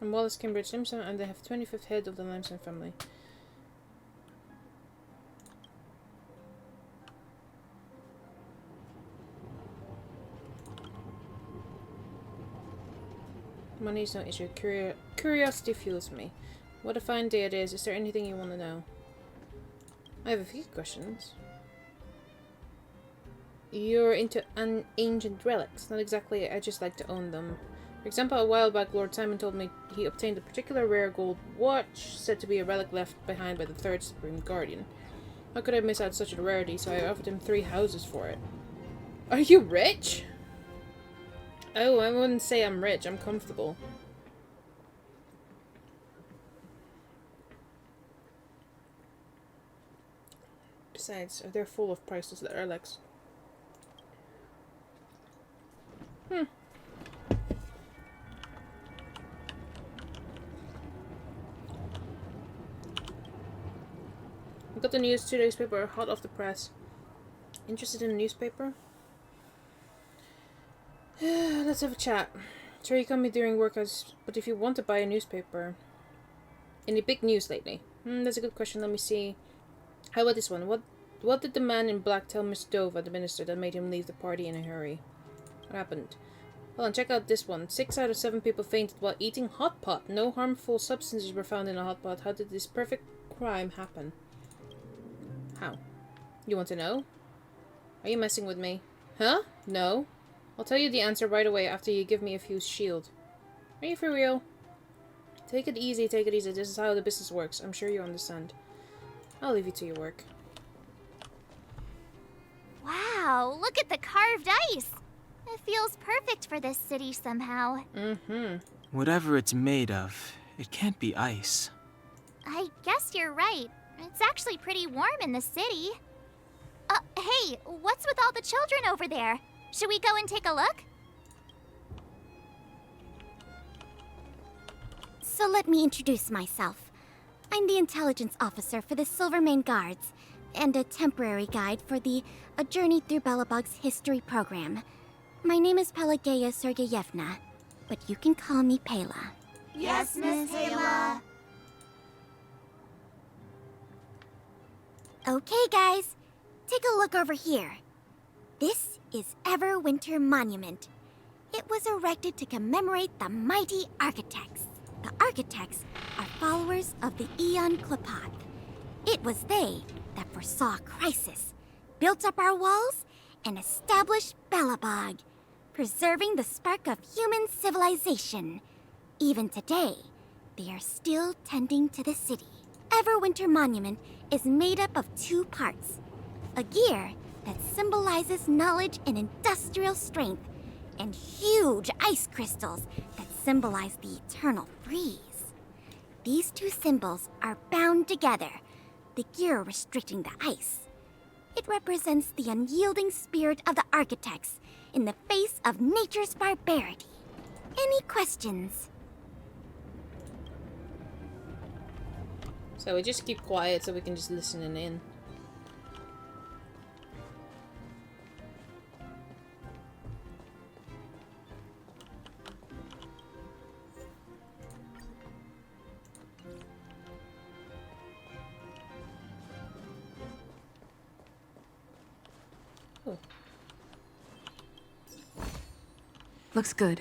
I'm Wallace Cambridge Limestone, and they have 25th head of the Limestone family. Money is no issue. Curiosity fuels me. What a fine day it is. Is there anything you want to know? I have a few questions. You're into ancient relics. Not exactly, I just like to own them. For example, a while back, Lord Simon told me he obtained a particular rare gold watch, said to be a relic left behind by the third Supreme Guardian. How could I miss out such a rarity, so I offered him 3 houses for it. Are you rich? Oh, I wouldn't say I'm rich, I'm comfortable. Besides, they're full of priceless relics. I got the news 2 days paper, hot off the press. Interested in a newspaper? Let's have a chat. Sure, you can be during work hours, but if you want to buy a newspaper... Any big news lately? That's a good question, let me see. How about this one? What What did the man in black tell Miss Dova, the minister, that made him leave the party in a hurry? What happened? Hold on, check out this one. 6 out of 7 people fainted while eating hot pot. No harmful substances were found in a hot pot. How did this perfect crime happen? How? You want to know? Are you messing with me? Huh? No. I'll tell you the answer right away after you give me a fused shield. Are you for real? Take it easy, take it easy. This is how the business works. I'm sure you understand. I'll leave you to your work. Wow, look at the carved ice! It feels perfect for this city somehow. Mm-hmm. Whatever it's made of, it can't be ice. I guess you're right. It's actually pretty warm in the city. Hey, what's with all the children over there? Should we go and take a look? So let me introduce myself. I'm the intelligence officer for the Silvermane Guards, and a temporary guide for the A Journey Through Belobog's history program. My name is Pelageya Sergeyevna, but you can call me Pela. Yes, Miss Pela. Okay, guys, take a look over here. This is Everwinter Monument. It was erected to commemorate the mighty architects. The architects are followers of the Aeon Klapath. It was they that foresaw crisis, built up our walls, and established Belobog, preserving the spark of human civilization. Even today, they are still tending to the city. Everwinter Monument is made up of 2 parts. A gear that symbolizes knowledge and industrial strength, and huge ice crystals that symbolize the eternal freeze. These 2 symbols are bound together, the gear restricting the ice. It represents the unyielding spirit of the architects in the face of nature's barbarity. Any questions? So we just keep quiet so we can just listen in. Oh. Looks good.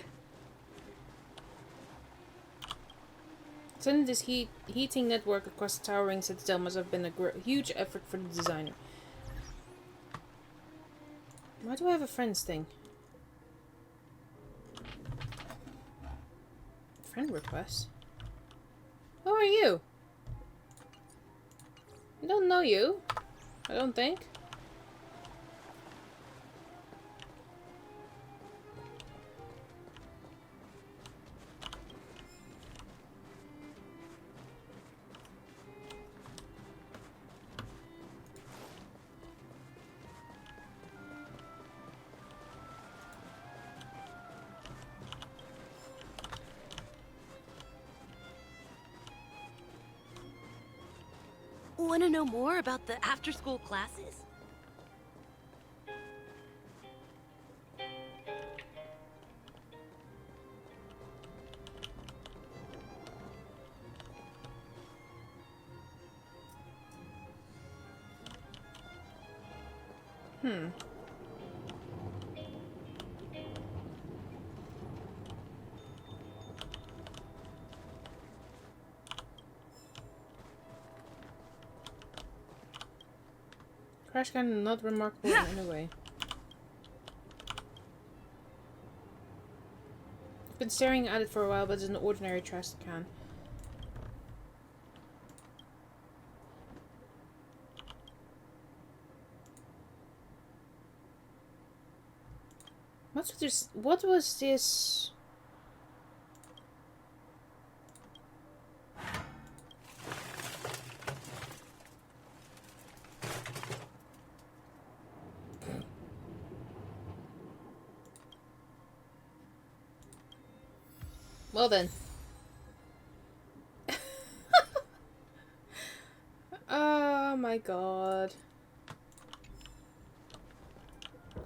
Sending this heating network across the towering citadel must have been a huge effort for the designer. Why do I have a friends thing? Friend request? Who are you? I don't know you. I don't think. Want to know more about the after-school classes? Trash can not remarkable in any way. I've been staring at it for a while, but it's an ordinary trash can. What was this? Well then. Oh my god.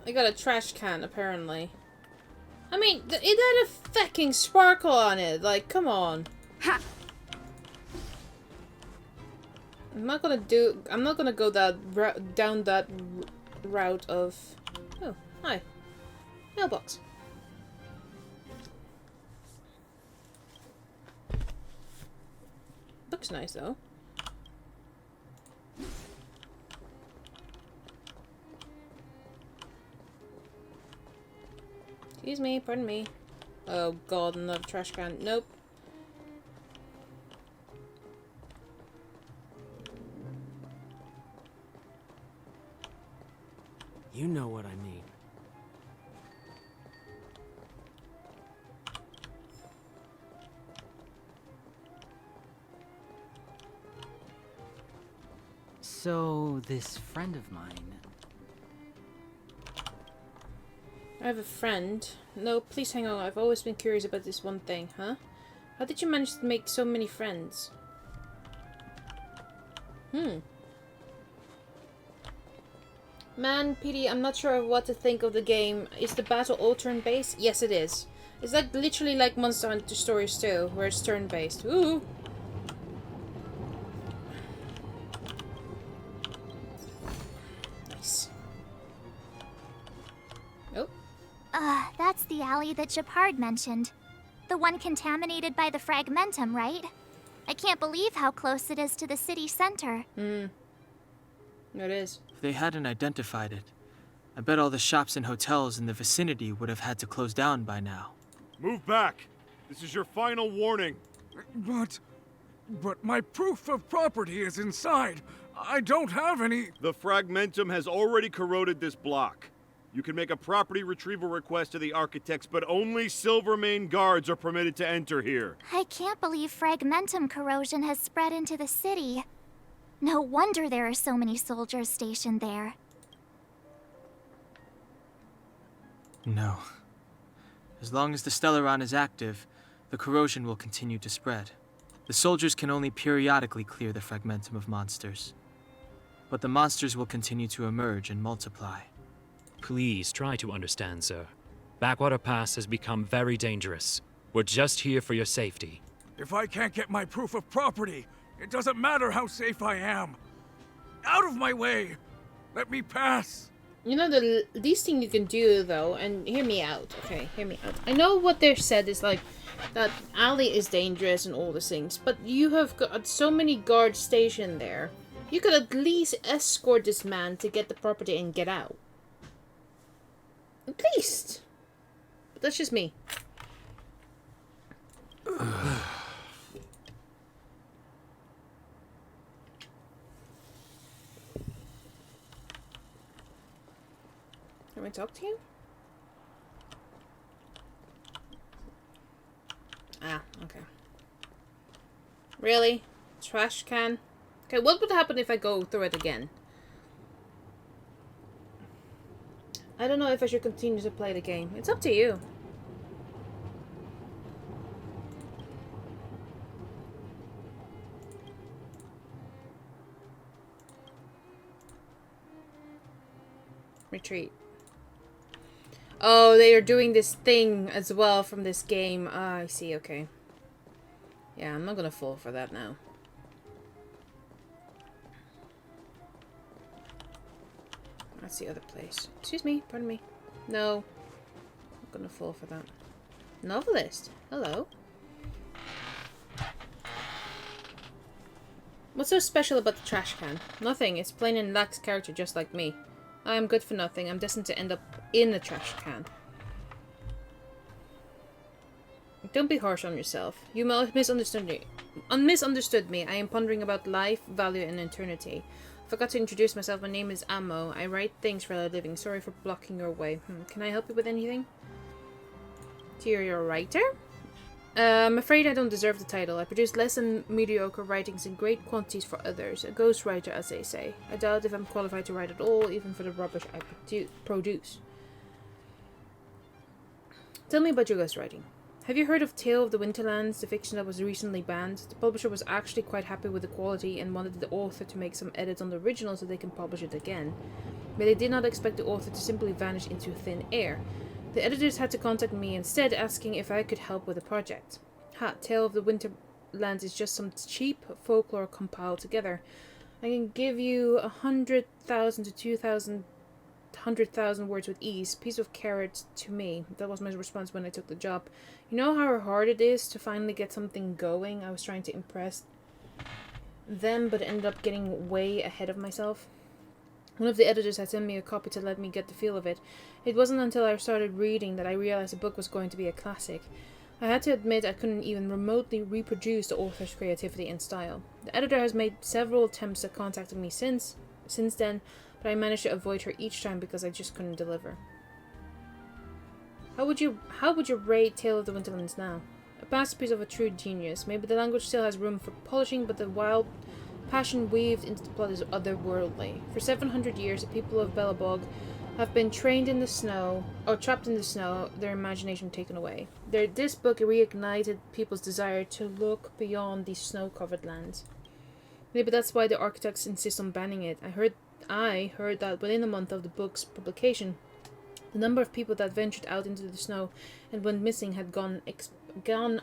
I got a trash can, apparently. I mean, it had a fucking sparkle on it. Like, come on. Ha! I'm not gonna go down that route of... Oh, hi. Mailbox. Looks nice, though. Excuse me, pardon me. Oh god, another trash can. Nope. You know what I mean. So, this friend of mine... I have a friend. No, please hang on. I've always been curious about this one thing, huh? How did you manage to make so many friends? Man, PD, I'm not sure of what to think of the game. Is the battle all turn-based? Yes, it is. It's like literally like Monster Hunter Stories 2, where it's turn-based. Ooh! Nice. Oh. That's the alley that Japard mentioned. The one contaminated by the fragmentum, right? I can't believe how close it is to the city center. It is. If they hadn't identified it, I bet all the shops and hotels in the vicinity would have had to close down by now. Move back! This is your final warning. But my proof of property is inside. I don't have any... The fragmentum has already corroded this block. You can make a property retrieval request to the architects, but only Silvermane guards are permitted to enter here. I can't believe fragmentum corrosion has spread into the city. No wonder there are so many soldiers stationed there. No. As long as the Stellaron is active, the corrosion will continue to spread. The soldiers can only periodically clear the fragmentum of monsters. But the monsters will continue to emerge and multiply. Please try to understand, sir. Backwater Pass has become very dangerous. We're just here for your safety. If I can't get my proof of property, it doesn't matter how safe I am. Out of my way! Let me pass! You know, the least thing you can do, though, and hear me out, okay? Hear me out. I know what they've said is, like, that alley is dangerous and all these things, but you have got so many guards stationed there. You could at least escort this man to get the property and get out. At least. But that's just me. Can we talk to you? Ah, okay. Really? Trash can? Okay, what would happen if I go through it again? I don't know if I should continue to play the game. It's up to you. Retreat. Oh, they are doing this thing as well from this game. Ah, I see, okay. Yeah, I'm not gonna fall for that now. That's the other place. Excuse me, pardon me. No. I'm gonna fall for that. Novelist. Hello. What's so special about the trash can? Nothing. It's plain and lacks character just like me. I am good for nothing. I'm destined to end up in a trash can. Don't be harsh on yourself. You misunderstood me. I am pondering about life, value, and eternity. Forgot to introduce myself. My name is Ammo. I write things for a living. Sorry for blocking your way. Can I help you with anything? You're a writer? I'm afraid I don't deserve the title. I produce less than mediocre writings in great quantities for others. A ghostwriter, as they say. I doubt if I'm qualified to write at all, even for the rubbish I produce. Tell me about your ghostwriting. Have you heard of Tale of the Winterlands, the fiction that was recently banned? The publisher was actually quite happy with the quality and wanted the author to make some edits on the original so they can publish it again. But they did not expect the author to simply vanish into thin air. The editors had to contact me instead, asking if I could help with the project. Tale of the Winterlands is just some cheap folklore compiled together. I can give you 100,000 to 2,000, 100,000 words with ease. Piece of carrot to me. That was my response when I took the job. You know how hard it is to finally get something going? I was trying to impress them, but ended up getting way ahead of myself. One of the editors had sent me a copy to let me get the feel of it. It wasn't until I started reading that I realized the book was going to be a classic. I had to admit I couldn't even remotely reproduce the author's creativity and style. The editor has made several attempts at contacting me since then, but I managed to avoid her each time because I just couldn't deliver. How would you rate Tale of the Winterlands now? A masterpiece of a true genius. Maybe the language still has room for polishing, but the wild passion weaved into the plot is otherworldly. For 700 years, the people of Belobog have been trained in the snow, or trapped in the snow, their imagination taken away. This book reignited people's desire to look beyond these snow-covered lands. Maybe that's why the architects insist on banning it. I heard that within a month of the book's publication, the number of people that ventured out into the snow and went missing had gone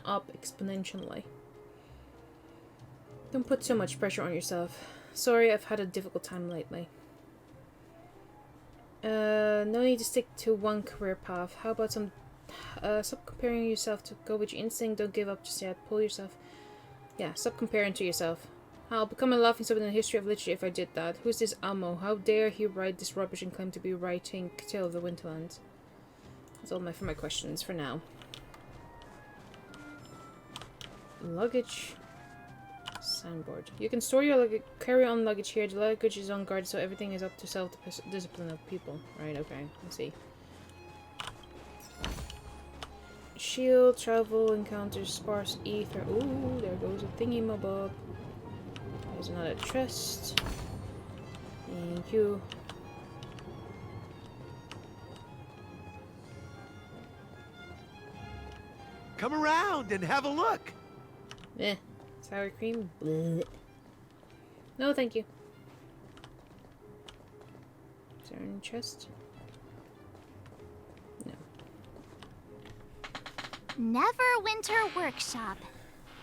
up exponentially. Don't put so much pressure on yourself. Sorry, I've had a difficult time lately. No need to stick to one career path. How about stop comparing yourself to go with your instinct. Don't give up just yet. Pull yourself. Yeah, stop comparing to yourself. I'll become a laughing stock in the history of literature if I did that. Who's this Amo? How dare he write this rubbish and claim to be writing Tale of the Winterlands? That's all for my questions for now. Luggage. Signboard. You can store your carry-on luggage here. The luggage is on guard, so everything is up to self-discipline of people. Right, okay. Let's see. Shield, travel, encounters, sparse ether. Ooh, there goes a thingy-mabob. There's another chest. Thank you. Come around and have a look. Eh. Sour cream? Blech. No, thank you. Is there any chest? No. Neverwinter Workshop.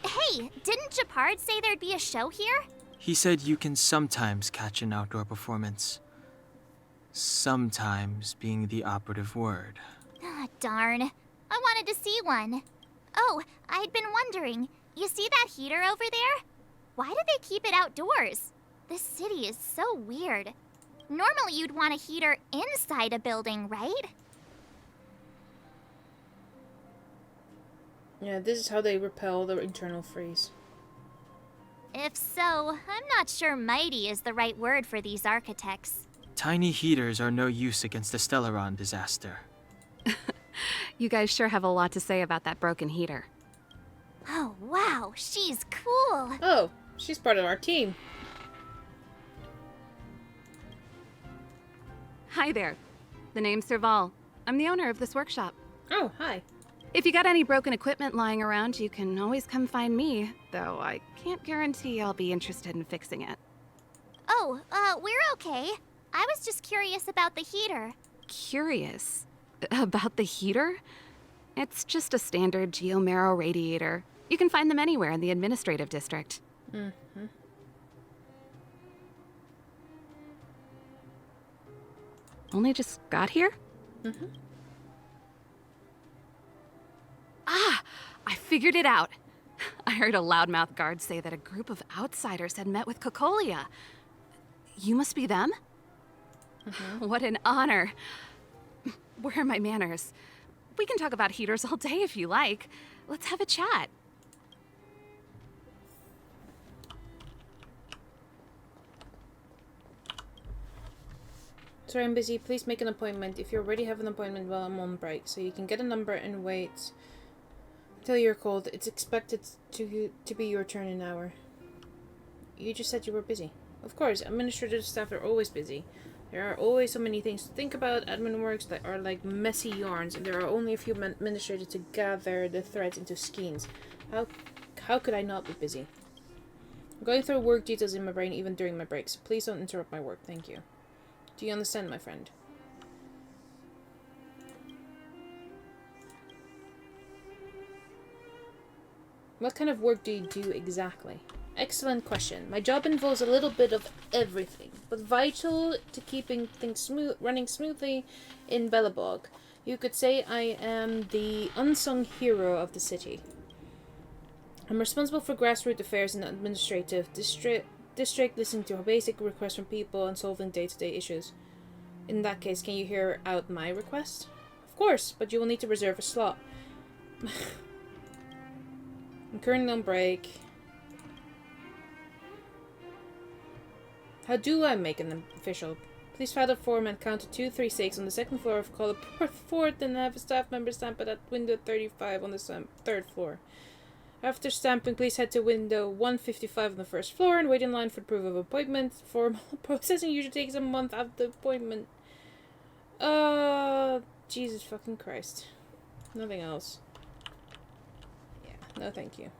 Hey, didn't Japard say there'd be a show here? He said you can sometimes catch an outdoor performance. Sometimes being the operative word. Ah, darn. I wanted to see one. Oh, I'd been wondering. You see that heater over there? Why do they keep it outdoors? This city is so weird. Normally you'd want a heater inside a building, right? Yeah, this is how they repel the internal freeze. If so, I'm not sure mighty is the right word for these architects. Tiny heaters are no use against the Stellaron disaster. You guys sure have a lot to say about that broken heater. Oh, wow, she's cool. Oh, she's part of our team. Hi there. The name's Serval. I'm the owner of this workshop. Oh, hi. If you got any broken equipment lying around, you can always come find me, though I can't guarantee I'll be interested in fixing it. Oh, we're okay. I was just curious about the heater. Curious? About the heater? It's just a standard geomarrow radiator. You can find them anywhere in the administrative district. Mm-hmm. Only just got here? Mm-hmm. Ah! I figured it out. I heard a loudmouth guard say that a group of outsiders had met with Cocolia. You must be them? Mm-hmm. What an honor. Where are my manners? We can talk about heaters all day if you like. Let's have a chat. Sorry, I'm busy. Please make an appointment. If you already have an appointment, well, I'm on break. So you can get a number and wait till you're called. It's expected to be your turn in an hour. You just said you were busy. Of course, administrative staff are always busy. There are always so many things to think about. Admin works that are like messy yarns, and there are only a few administrators to gather the threads into skeins. How could I not be busy? I'm going through work details in my brain even during my breaks. Please don't interrupt my work. Thank you. Do you understand, my friend? What kind of work do you do exactly? excellent question. My job involves a little bit of everything, but vital to keeping things running smoothly in Belobog. You could say I am the unsung hero of the city. I'm responsible for grassroots affairs and administrative district, listening to basic requests from people and solving day-to-day issues. In that case, can you hear out my request? Of course, but you will need to reserve a slot. I'm currently on break. How do I make an official? Please file a form and counter 236 on the second floor of Call Fort and have a staff member stamp it at window 35 on the third floor. After stamping, please head to window 155 on the first floor and wait in line for proof of appointment. Formal processing usually takes a month after the appointment. Jesus fucking Christ. Nothing else. Yeah, no thank you.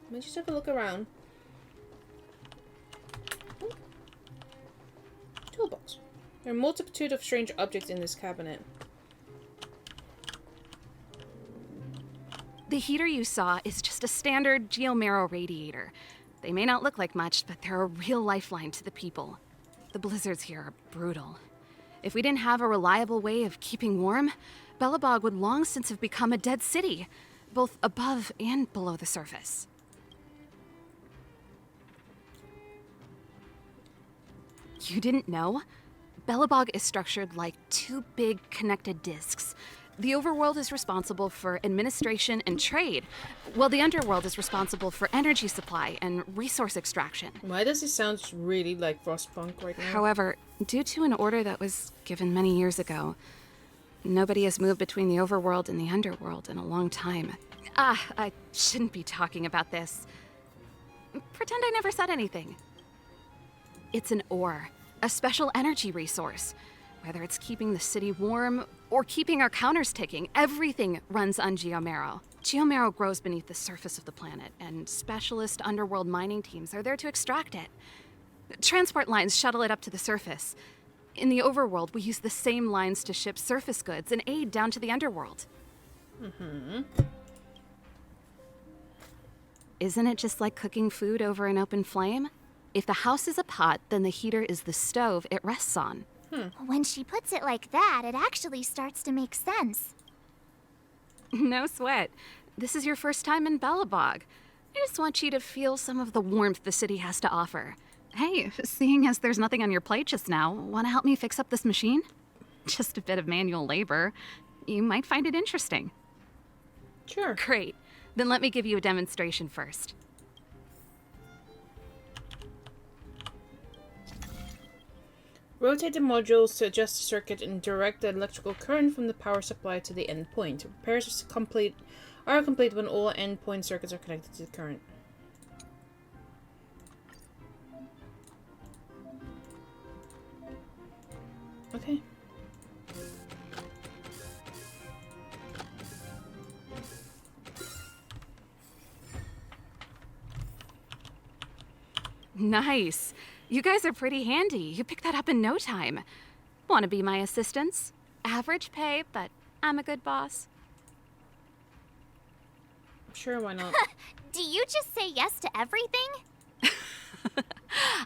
Let me just have a look around. Toolbox. There are a multitude of strange objects in this cabinet. The heater you saw is just a standard geomarrow radiator. They may not look like much, but they're a real lifeline to the people. The blizzards here are brutal. If we didn't have a reliable way of keeping warm, Belobog would long since have become a dead city, both above and below the surface. You didn't know? Belobog is structured like two big connected disks. The overworld is responsible for administration and trade, while the underworld is responsible for energy supply and resource extraction. Why does it sound really like Frostpunk right now? However, due to an order that was given many years ago, nobody has moved between the overworld and the underworld in a long time. I shouldn't be talking about this. Pretend I never said anything. It's an ore, a special energy resource. Whether it's keeping the city warm or keeping our counters ticking, everything runs on geomarrow. Geomarrow grows beneath the surface of the planet, and specialist underworld mining teams are there to extract it. Transport lines shuttle it up to the surface. In the overworld, we use the same lines to ship surface goods and aid down to the underworld. Mm-hmm. Isn't it just like cooking food over an open flame? If the house is a pot, then the heater is the stove it rests on. When she puts it like that, it actually starts to make sense. No sweat. This is your first time in Belobog. I just want you to feel some of the warmth the city has to offer. Hey, seeing as there's nothing on your plate just now, want to help me fix up this machine? Just a bit of manual labor. You might find it interesting. Sure. Great. Then let me give you a demonstration first. Rotate the modules to adjust the circuit and direct the electrical current from the power supply to the endpoint. Repairs are complete when all endpoint circuits are connected to the current. Okay. Nice. You guys are pretty handy. You picked that up in no time. Want to be my assistants? Average pay, but I'm a good boss. Sure, why not? Do you just say yes to everything?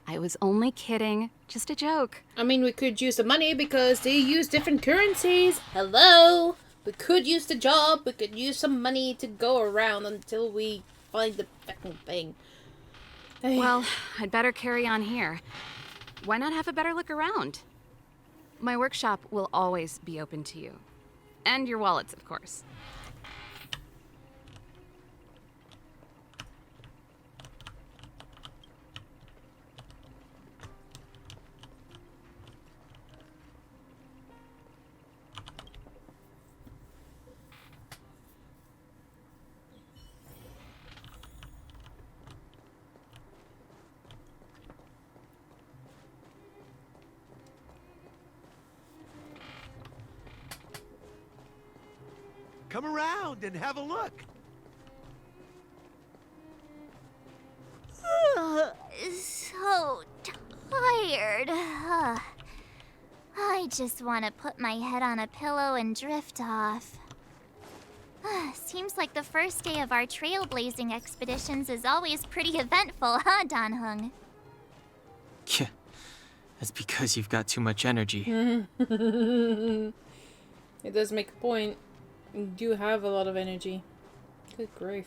I was only kidding. Just a joke. I mean, we could use the money because they use different currencies. Hello! We could use the job. We could use some money to go around until we find the fucking thing. Hey. Well, I'd better carry on here. Why not have a better look around? My workshop will always be open to you. And your wallets, of course. Come around and have a look. So tired. just want to put my head on a pillow and drift off. Seems like the first day of our trailblazing expeditions is always pretty eventful, huh, Dan-hung? Yeah, that's because you've got too much energy. It does make a point. You do have a lot of energy. Good grief.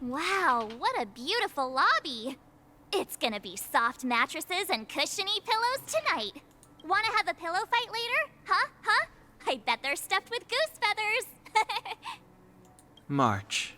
Wow, what a beautiful lobby! It's gonna be soft mattresses and cushiony pillows tonight. Wanna have a pillow fight later? Huh? Huh? I bet they're stuffed with goose feathers. March.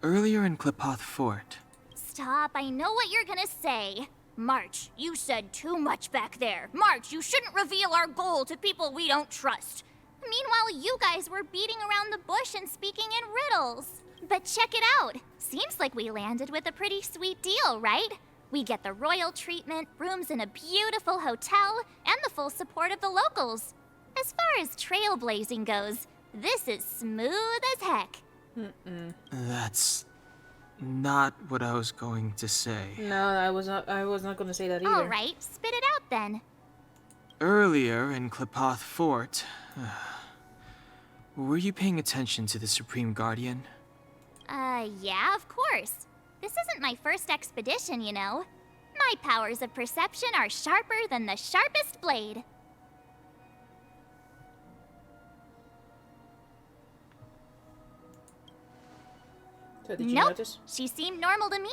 Earlier in Klipoth Fort. Stop, I know what you're gonna say. March, you said too much back there. March, you shouldn't reveal our goal to people we don't trust. Meanwhile, you guys were beating around the bush and speaking in riddles. But check it out. Seems like we landed with a pretty sweet deal, right? We get the royal treatment, rooms in a beautiful hotel, and the full support of the locals. As far as trailblazing goes, this is smooth as heck. That's not what I was going to say. No, I was not going to say that either. All right, spit it out then. Earlier in Klipoth Fort, were you paying attention to the Supreme Guardian? Yeah, of course. This isn't my first expedition, you know. My powers of perception are sharper than the sharpest blade. So did you Nope, notice? she seemed normal to me.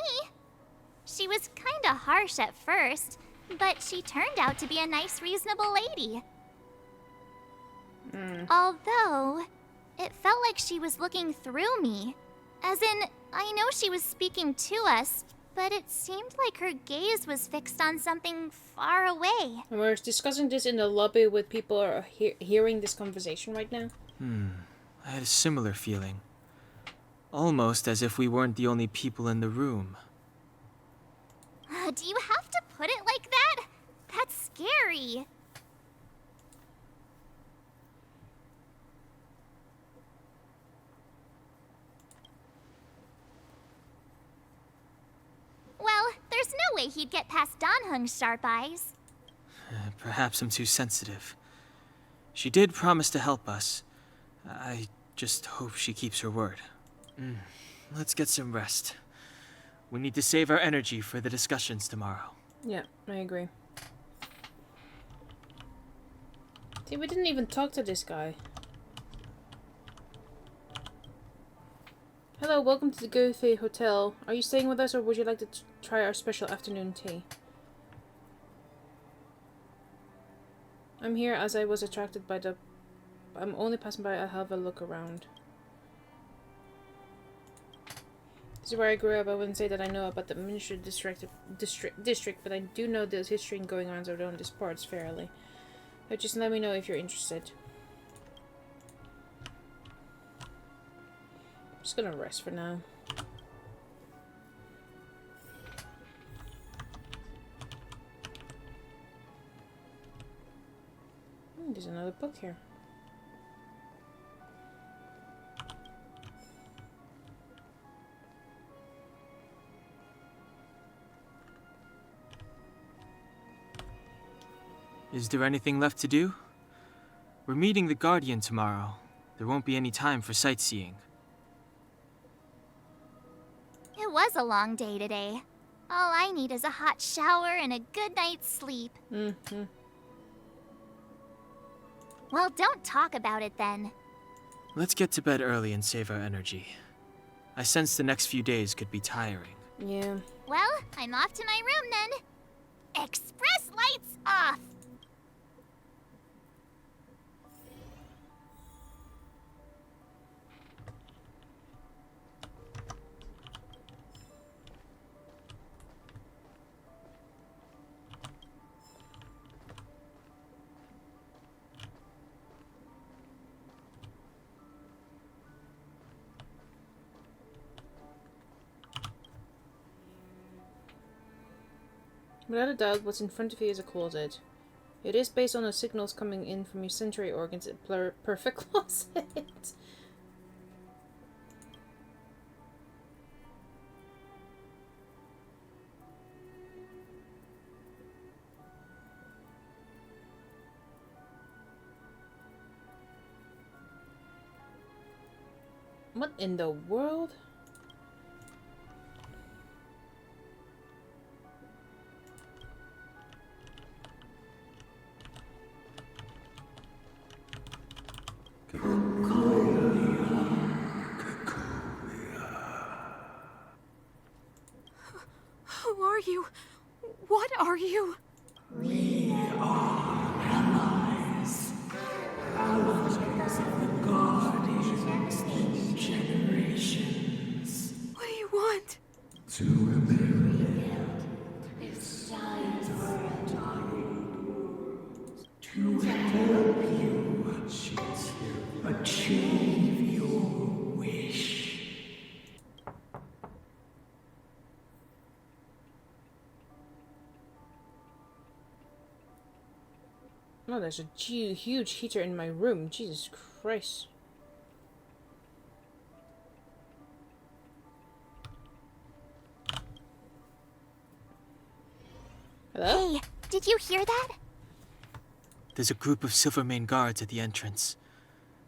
She was kinda harsh at first, but she turned out to be a nice, reasonable lady. Although, it felt like she was looking through me. As in, I know she was speaking to us, but it seemed like her gaze was fixed on something far away. And we're discussing this in the lobby with people are hearing this conversation right now. I had a similar feeling. Almost as if we weren't the only people in the room. Do you have to put it like that? That's scary. Well, there's no way he'd get past Dan-hung's sharp eyes. Perhaps I'm too sensitive. She did promise to help us. I just hope she keeps her word. Let's get some rest. We need to save our energy for the discussions tomorrow. Yeah, I agree. See, we didn't even talk to this guy. Hello, welcome to the Goofy Hotel. Are you staying with us or would you like to try our special afternoon tea? I'm here as I was attracted by the... I'm only passing by, I'll have a look around. This is where I grew up. I wouldn't say that I know about the Ministry district, but I do know the history and going on around these parts fairly. So just let me know if you're interested. I'm just gonna rest for now. There's another book here. Is there anything left to do? We're meeting the Guardian tomorrow. There won't be any time for sightseeing. It was a long day today. All I need is a hot shower and a good night's sleep. Well, don't talk about it then. Let's get to bed early and save our energy. I sense the next few days could be tiring. Yeah. Well, I'm off to my room then. Express lights off! Without a doubt, what's in front of you is a closet. It is based on the signals coming in from your sensory organs. A perfect closet. What in the world? Who are you? What are you? We are allies. Allies of the Guardians in generations. What do you want? To rebuild its giant to help you achieve your wish. Oh, there's a huge heater in my room. Jesus Christ. Hello? Hey, did you hear that? There's a group of Silvermane guards at the entrance,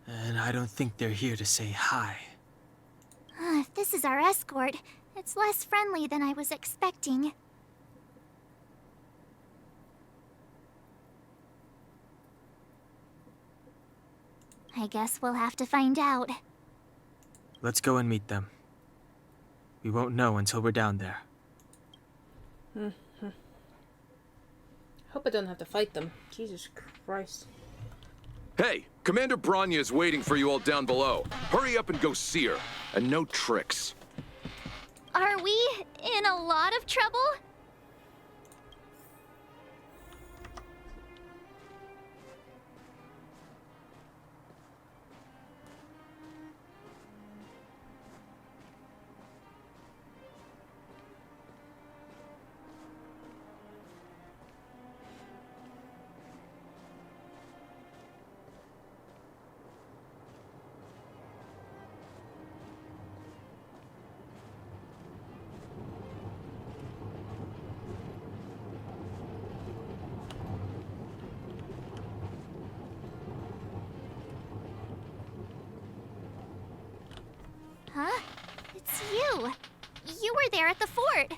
and I don't think they're here to say hi. If this is our escort, it's less friendly than I was expecting. I guess we'll have to find out. Let's go and meet them. We won't know until we're down there. Hope I don't have to fight them. Jesus Christ. Hey, Commander Bronya is waiting for you all down below. Hurry up and go see her. And no tricks. Are we in a lot of trouble? Huh? It's you. You were there at the fort.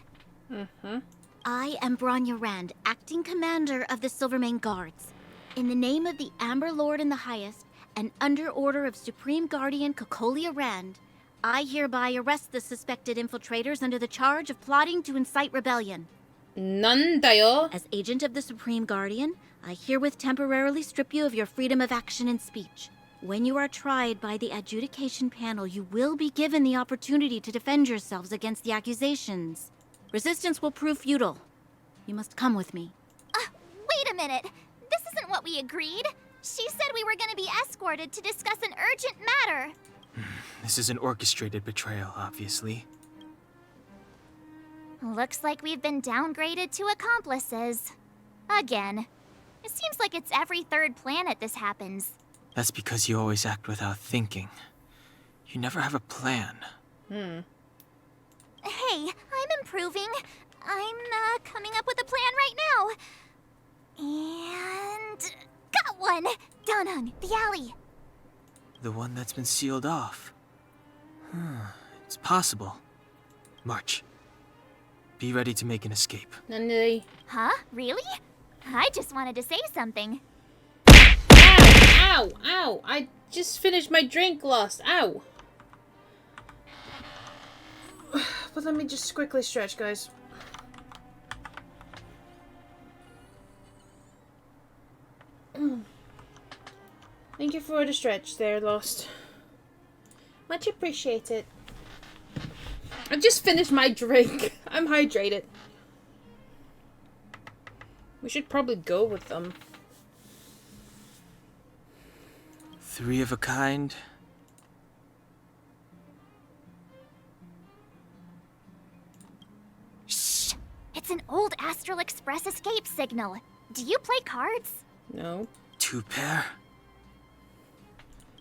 I am Bronya Rand, acting commander of the Silvermane Guards. In the name of the Amber Lord in the Highest, and under order of Supreme Guardian Kokolia Rand, I hereby arrest the suspected infiltrators under the charge of plotting to incite rebellion. Nandayo. As agent of the Supreme Guardian, I herewith temporarily strip you of your freedom of action and speech. When you are tried by the adjudication panel, you will be given the opportunity to defend yourselves against the accusations. Resistance will prove futile. You must come with me. Wait a minute. This isn't what we agreed. She said we were going to be escorted to discuss an urgent matter. This is an orchestrated betrayal, obviously. Looks like we've been downgraded to accomplices. Again. It seems like it's every third planet this happens. That's because you always act without thinking. You never have a plan. Hey, I'm improving. I'm coming up with a plan right now. And got one! Donung, the alley. The one that's been sealed off. It's possible. March. Be ready to make an escape. Nani? Huh? Really? I just wanted to say something. Ow! Ow! I just finished my drink, Lost. Ow! But let me just quickly stretch, guys. Thank you for the stretch there, Lost. Much appreciated. I just finished my drink. I'm hydrated. We should probably go with them. 3 of a kind. Shh! It's It's an old Astral Express escape signal. Do you play cards? No. 2 pair?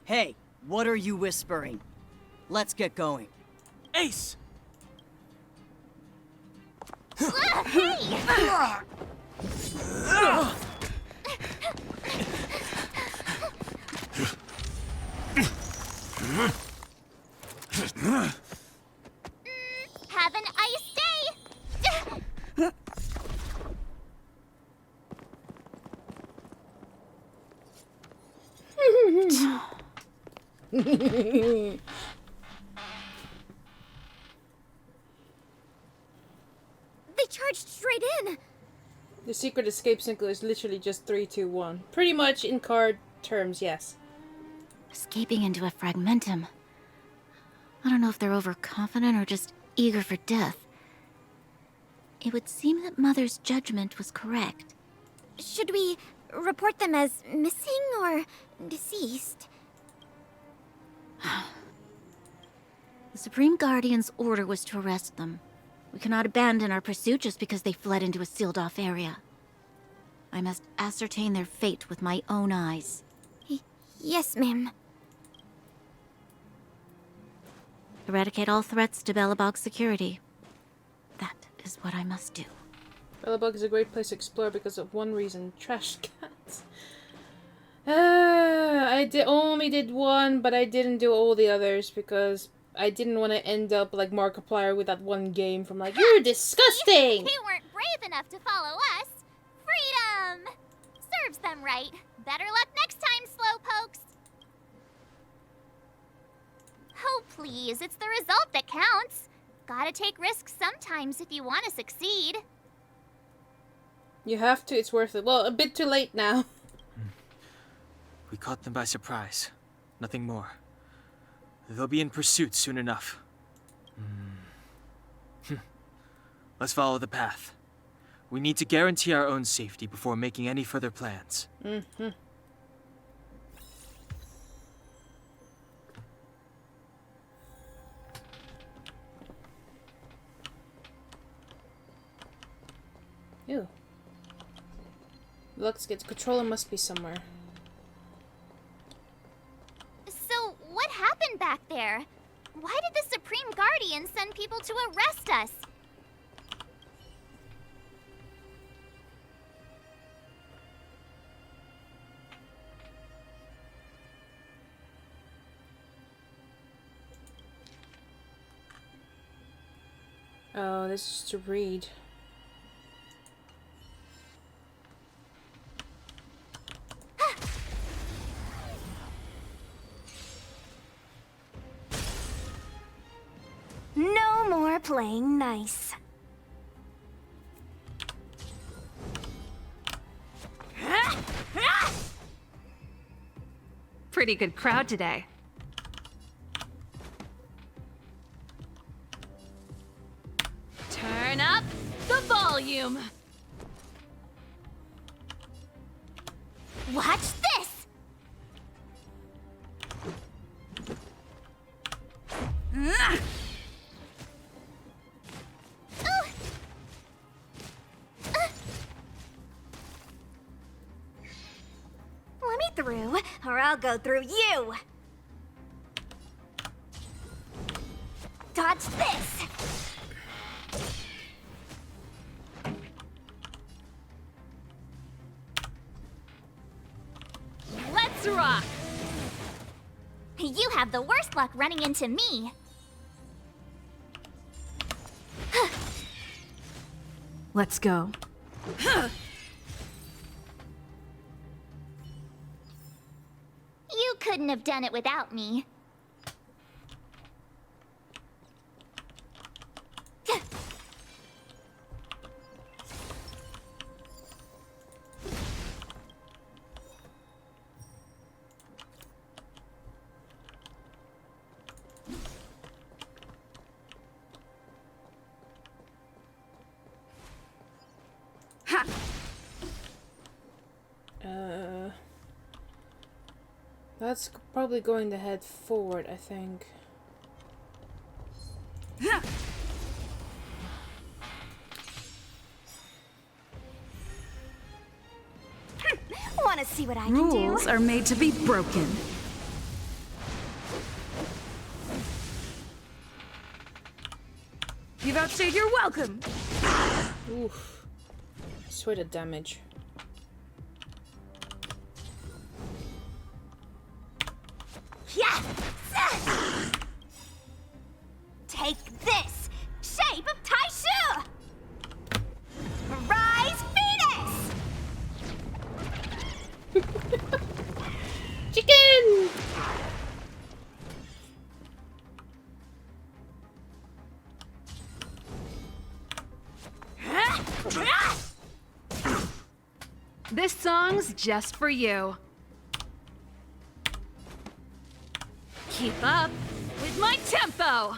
Hey, what are you whispering? Let's get going. Ace! Hey! Have an ice day! They charged straight in. The secret escape signal is literally just 3, 2, 1. Pretty much in card terms, yes. Escaping into a fragmentum. I don't know if they're overconfident or just eager for death. It would seem that Mother's judgment was correct. Should we report them as missing or deceased? The Supreme Guardian's order was to arrest them. We cannot abandon our pursuit just because they fled into a sealed-off area. I must ascertain their fate with my own eyes. Yes, ma'am. Eradicate all threats to Belobog's security. That is what I must do. Belobog is a great place to explore because of one reason: trash cats. I only did one, but I didn't do all the others because I didn't want to end up like Markiplier with that one game from like, you're disgusting! They weren't brave enough to follow us. Freedom! Serves them right. Better luck next time, slowpokes. Oh, please, it's the result that counts. Gotta take risks sometimes if you want to succeed. You have to, it's worth it. Well, a bit too late now. We caught them by surprise. Nothing more. They'll be in pursuit soon enough. Let's follow the path. We need to guarantee our own safety before making any further plans. Mm-hmm. Ew. Looks good. Controller must be somewhere. So, what happened back there? Why did the Supreme Guardian send people to arrest us? Oh, this is to read. No more playing nice. Pretty good crowd today. Turn up the volume. Watch this! Let me through, or I'll go through you! Dodge this! Let's rock! You have the worst luck running into me. Let's go. You couldn't have done it without me. That's probably going to head forward, I think. Wanna see what I can do? Rules are made to be broken. You've outstayed your welcome. Oof. Sweat of damage. Yeah! Take this! Shape of Taishu! Rise Venus! Chicken! This song's just for you. Keep up with my tempo.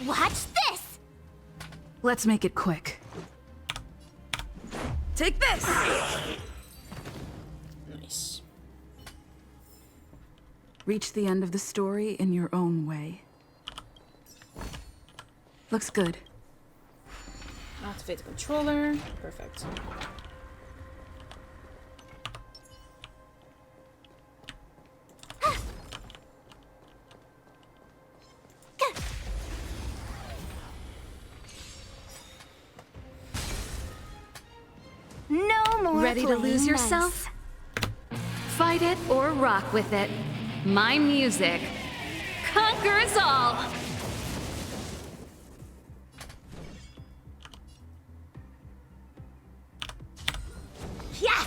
Watch this! Let's make it quick. Take this! Nice. Reach the end of the story in your own way. Looks good. Activate the controller. Perfect. No more Ready to lose playing yourself? Fight it or rock with it. My music conquers all. Yeah!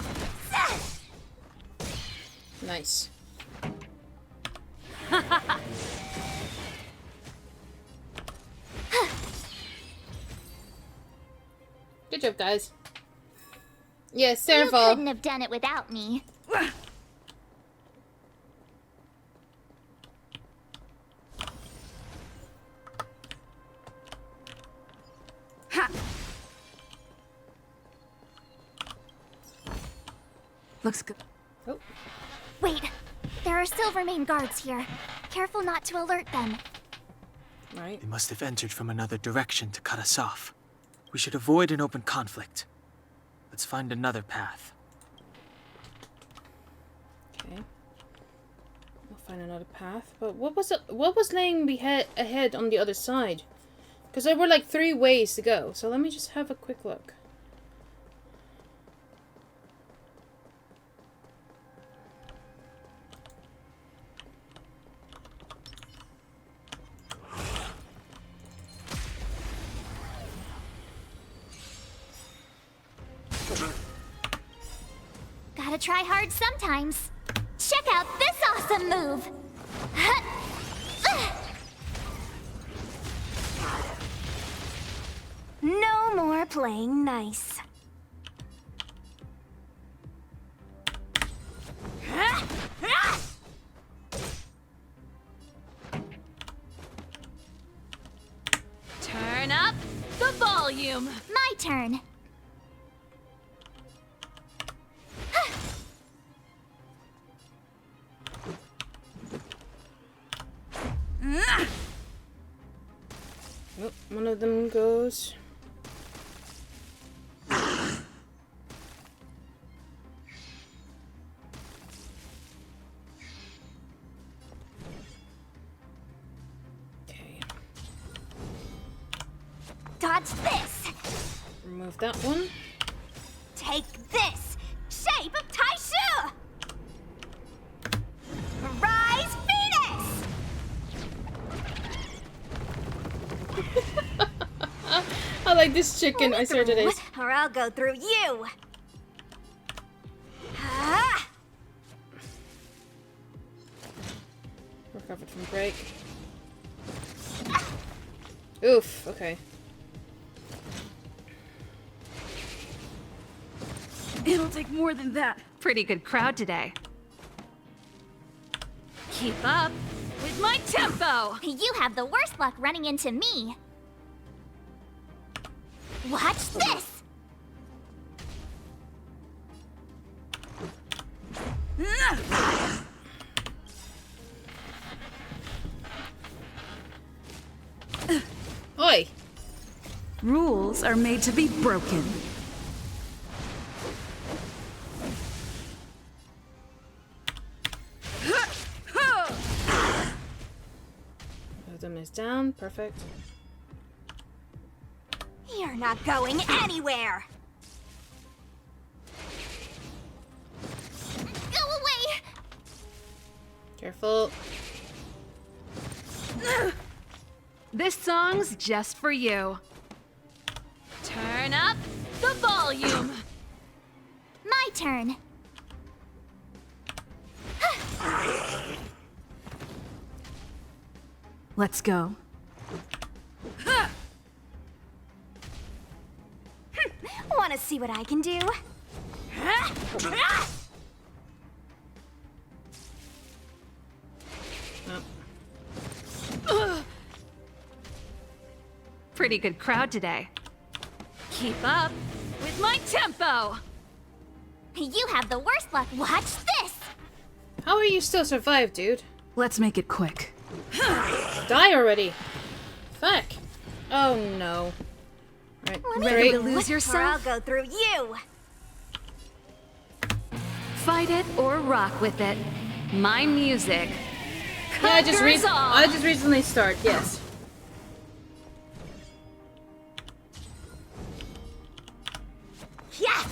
Nice. Good job, guys. Yes, You Serval. couldn't have done it without me. Looks good. Oh. Wait, there are Silvermane guards here. Careful not to alert them. Right. They must have entered from another direction to cut us off. We should avoid an open conflict. Let's find another path. Okay. We'll find another path. But what was laying ahead on the other side? Because there were like 3 ways to go. So let me just have a quick look. Gotta try hard sometimes. Check out this awesome move! No more playing nice. Turn up the volume. My turn. Oh, one of them goes. Okay. Dodge this! Remove that one. Take this! Shape of Taishu! Rise Venus! I like this chicken. I swear to this. Or I'll go through you! Ah! Recovered from break. Oof, okay. It'll take more than that. Pretty good crowd today. Keep up with my tempo. You have the worst luck running into me. Watch this! Oi! Rules are made to be broken. them is down. Perfect. You're not going anywhere! Go away! Careful. This song's just for you. Turn up the volume. My turn. Let's go. Wanna see what I can do? Pretty good crowd today. Keep up with my tempo. You have the worst luck. Watch this! How are you still survive, dude? Let's make it quick. Die already. Fuck. Oh no. Right. Ready to lose Or I'll yourself? go through you! Fight it or rock with it. My music. Yeah, I just conquers all. I just recently started. Yes. Yeah!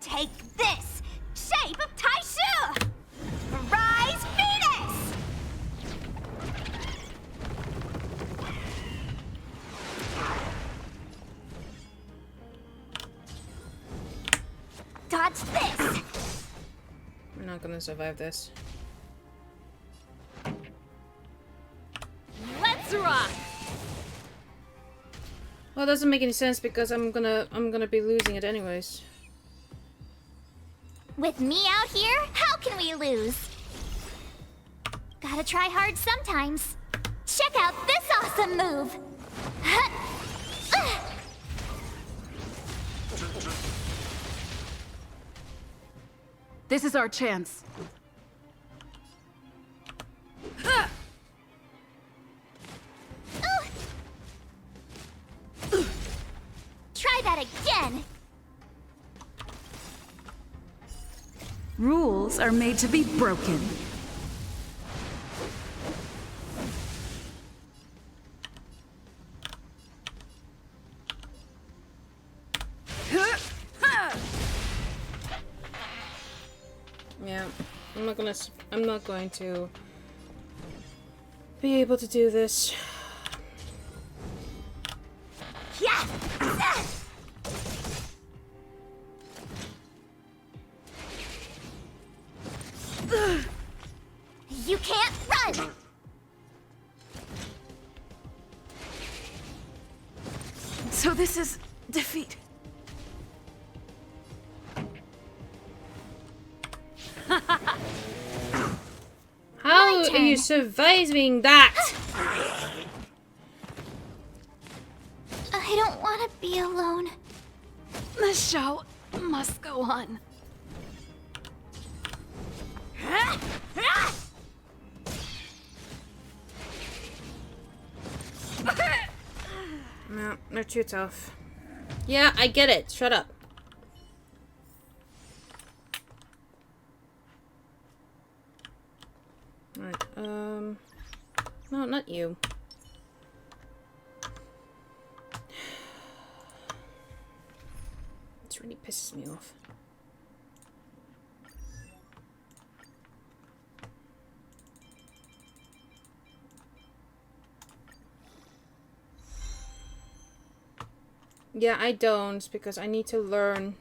Take this! Shape of Taishu! Rise Venus! Dodge this! We're not gonna survive this. Let's rock. Well, it doesn't make any sense because I'm gonna be losing it anyways. With me out here, how can we lose? Gotta try hard sometimes. Check out this awesome move! This is our chance. Try that again! Rules are made to be broken. Yeah, I'm not going to be able to do this. Yeah! You can't run! So this is defeat. How are you surviving that? I don't want to be alone. The show must go on. No, they're too tough. Yeah, I get it. Shut up. Alright, no, not you. This really pisses me off. Yeah, I don't, because I need to learn.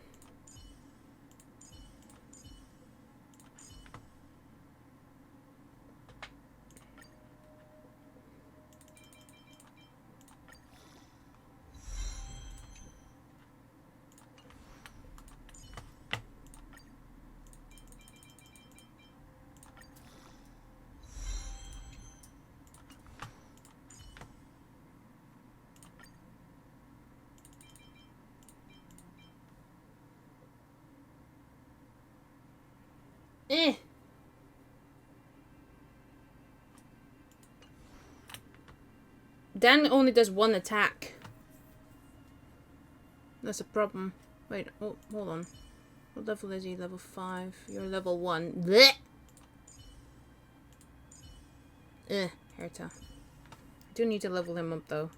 Dan only does one attack. That's a problem. Wait, oh, hold on. What level is he? Level 5. You're level 1. Blech! Herta. I do need to level him up though.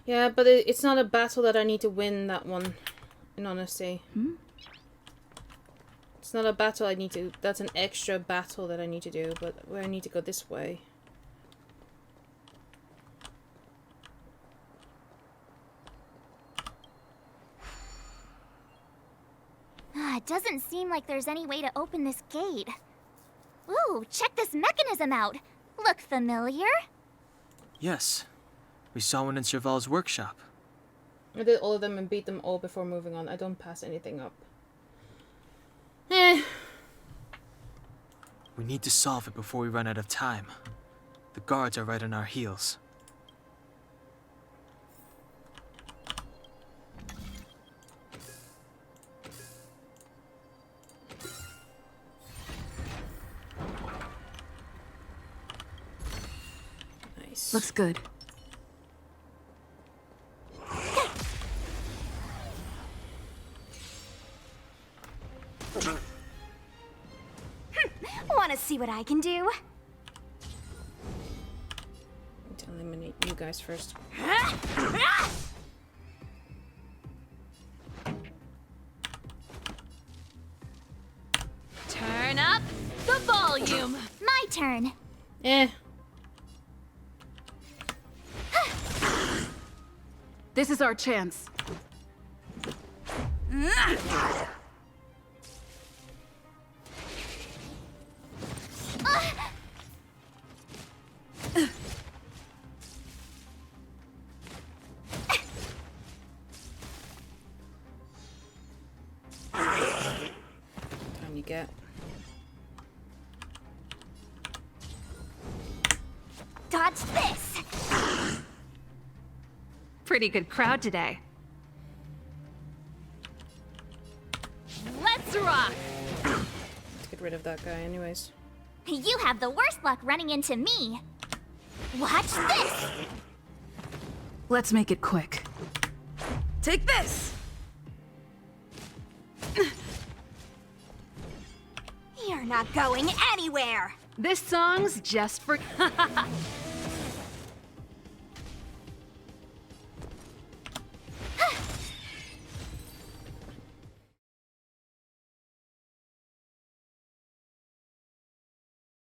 Yeah, but it's not a battle that I need to win, that one, in honesty. It's not a battle I need to... That's an extra battle that I need to do, but I need to go this way. It doesn't seem like there's any way to open this gate. Ooh, check this mechanism out. Look familiar? Yes. We saw one in Serval's workshop. I did all of them and beat them all before moving on. I don't pass anything up. We need to solve it before we run out of time. The guards are right on our heels. Nice. Looks good. Wanna see what I can do? To eliminate you guys first. Turn up the volume. My turn. This is our chance. Time you get. Dodge this. Pretty good crowd today. Let's rock! Let's get rid of that guy anyways. You have the worst luck running into me. Watch this. Let's make it quick. Take this! You're not going anywhere. This song's just for...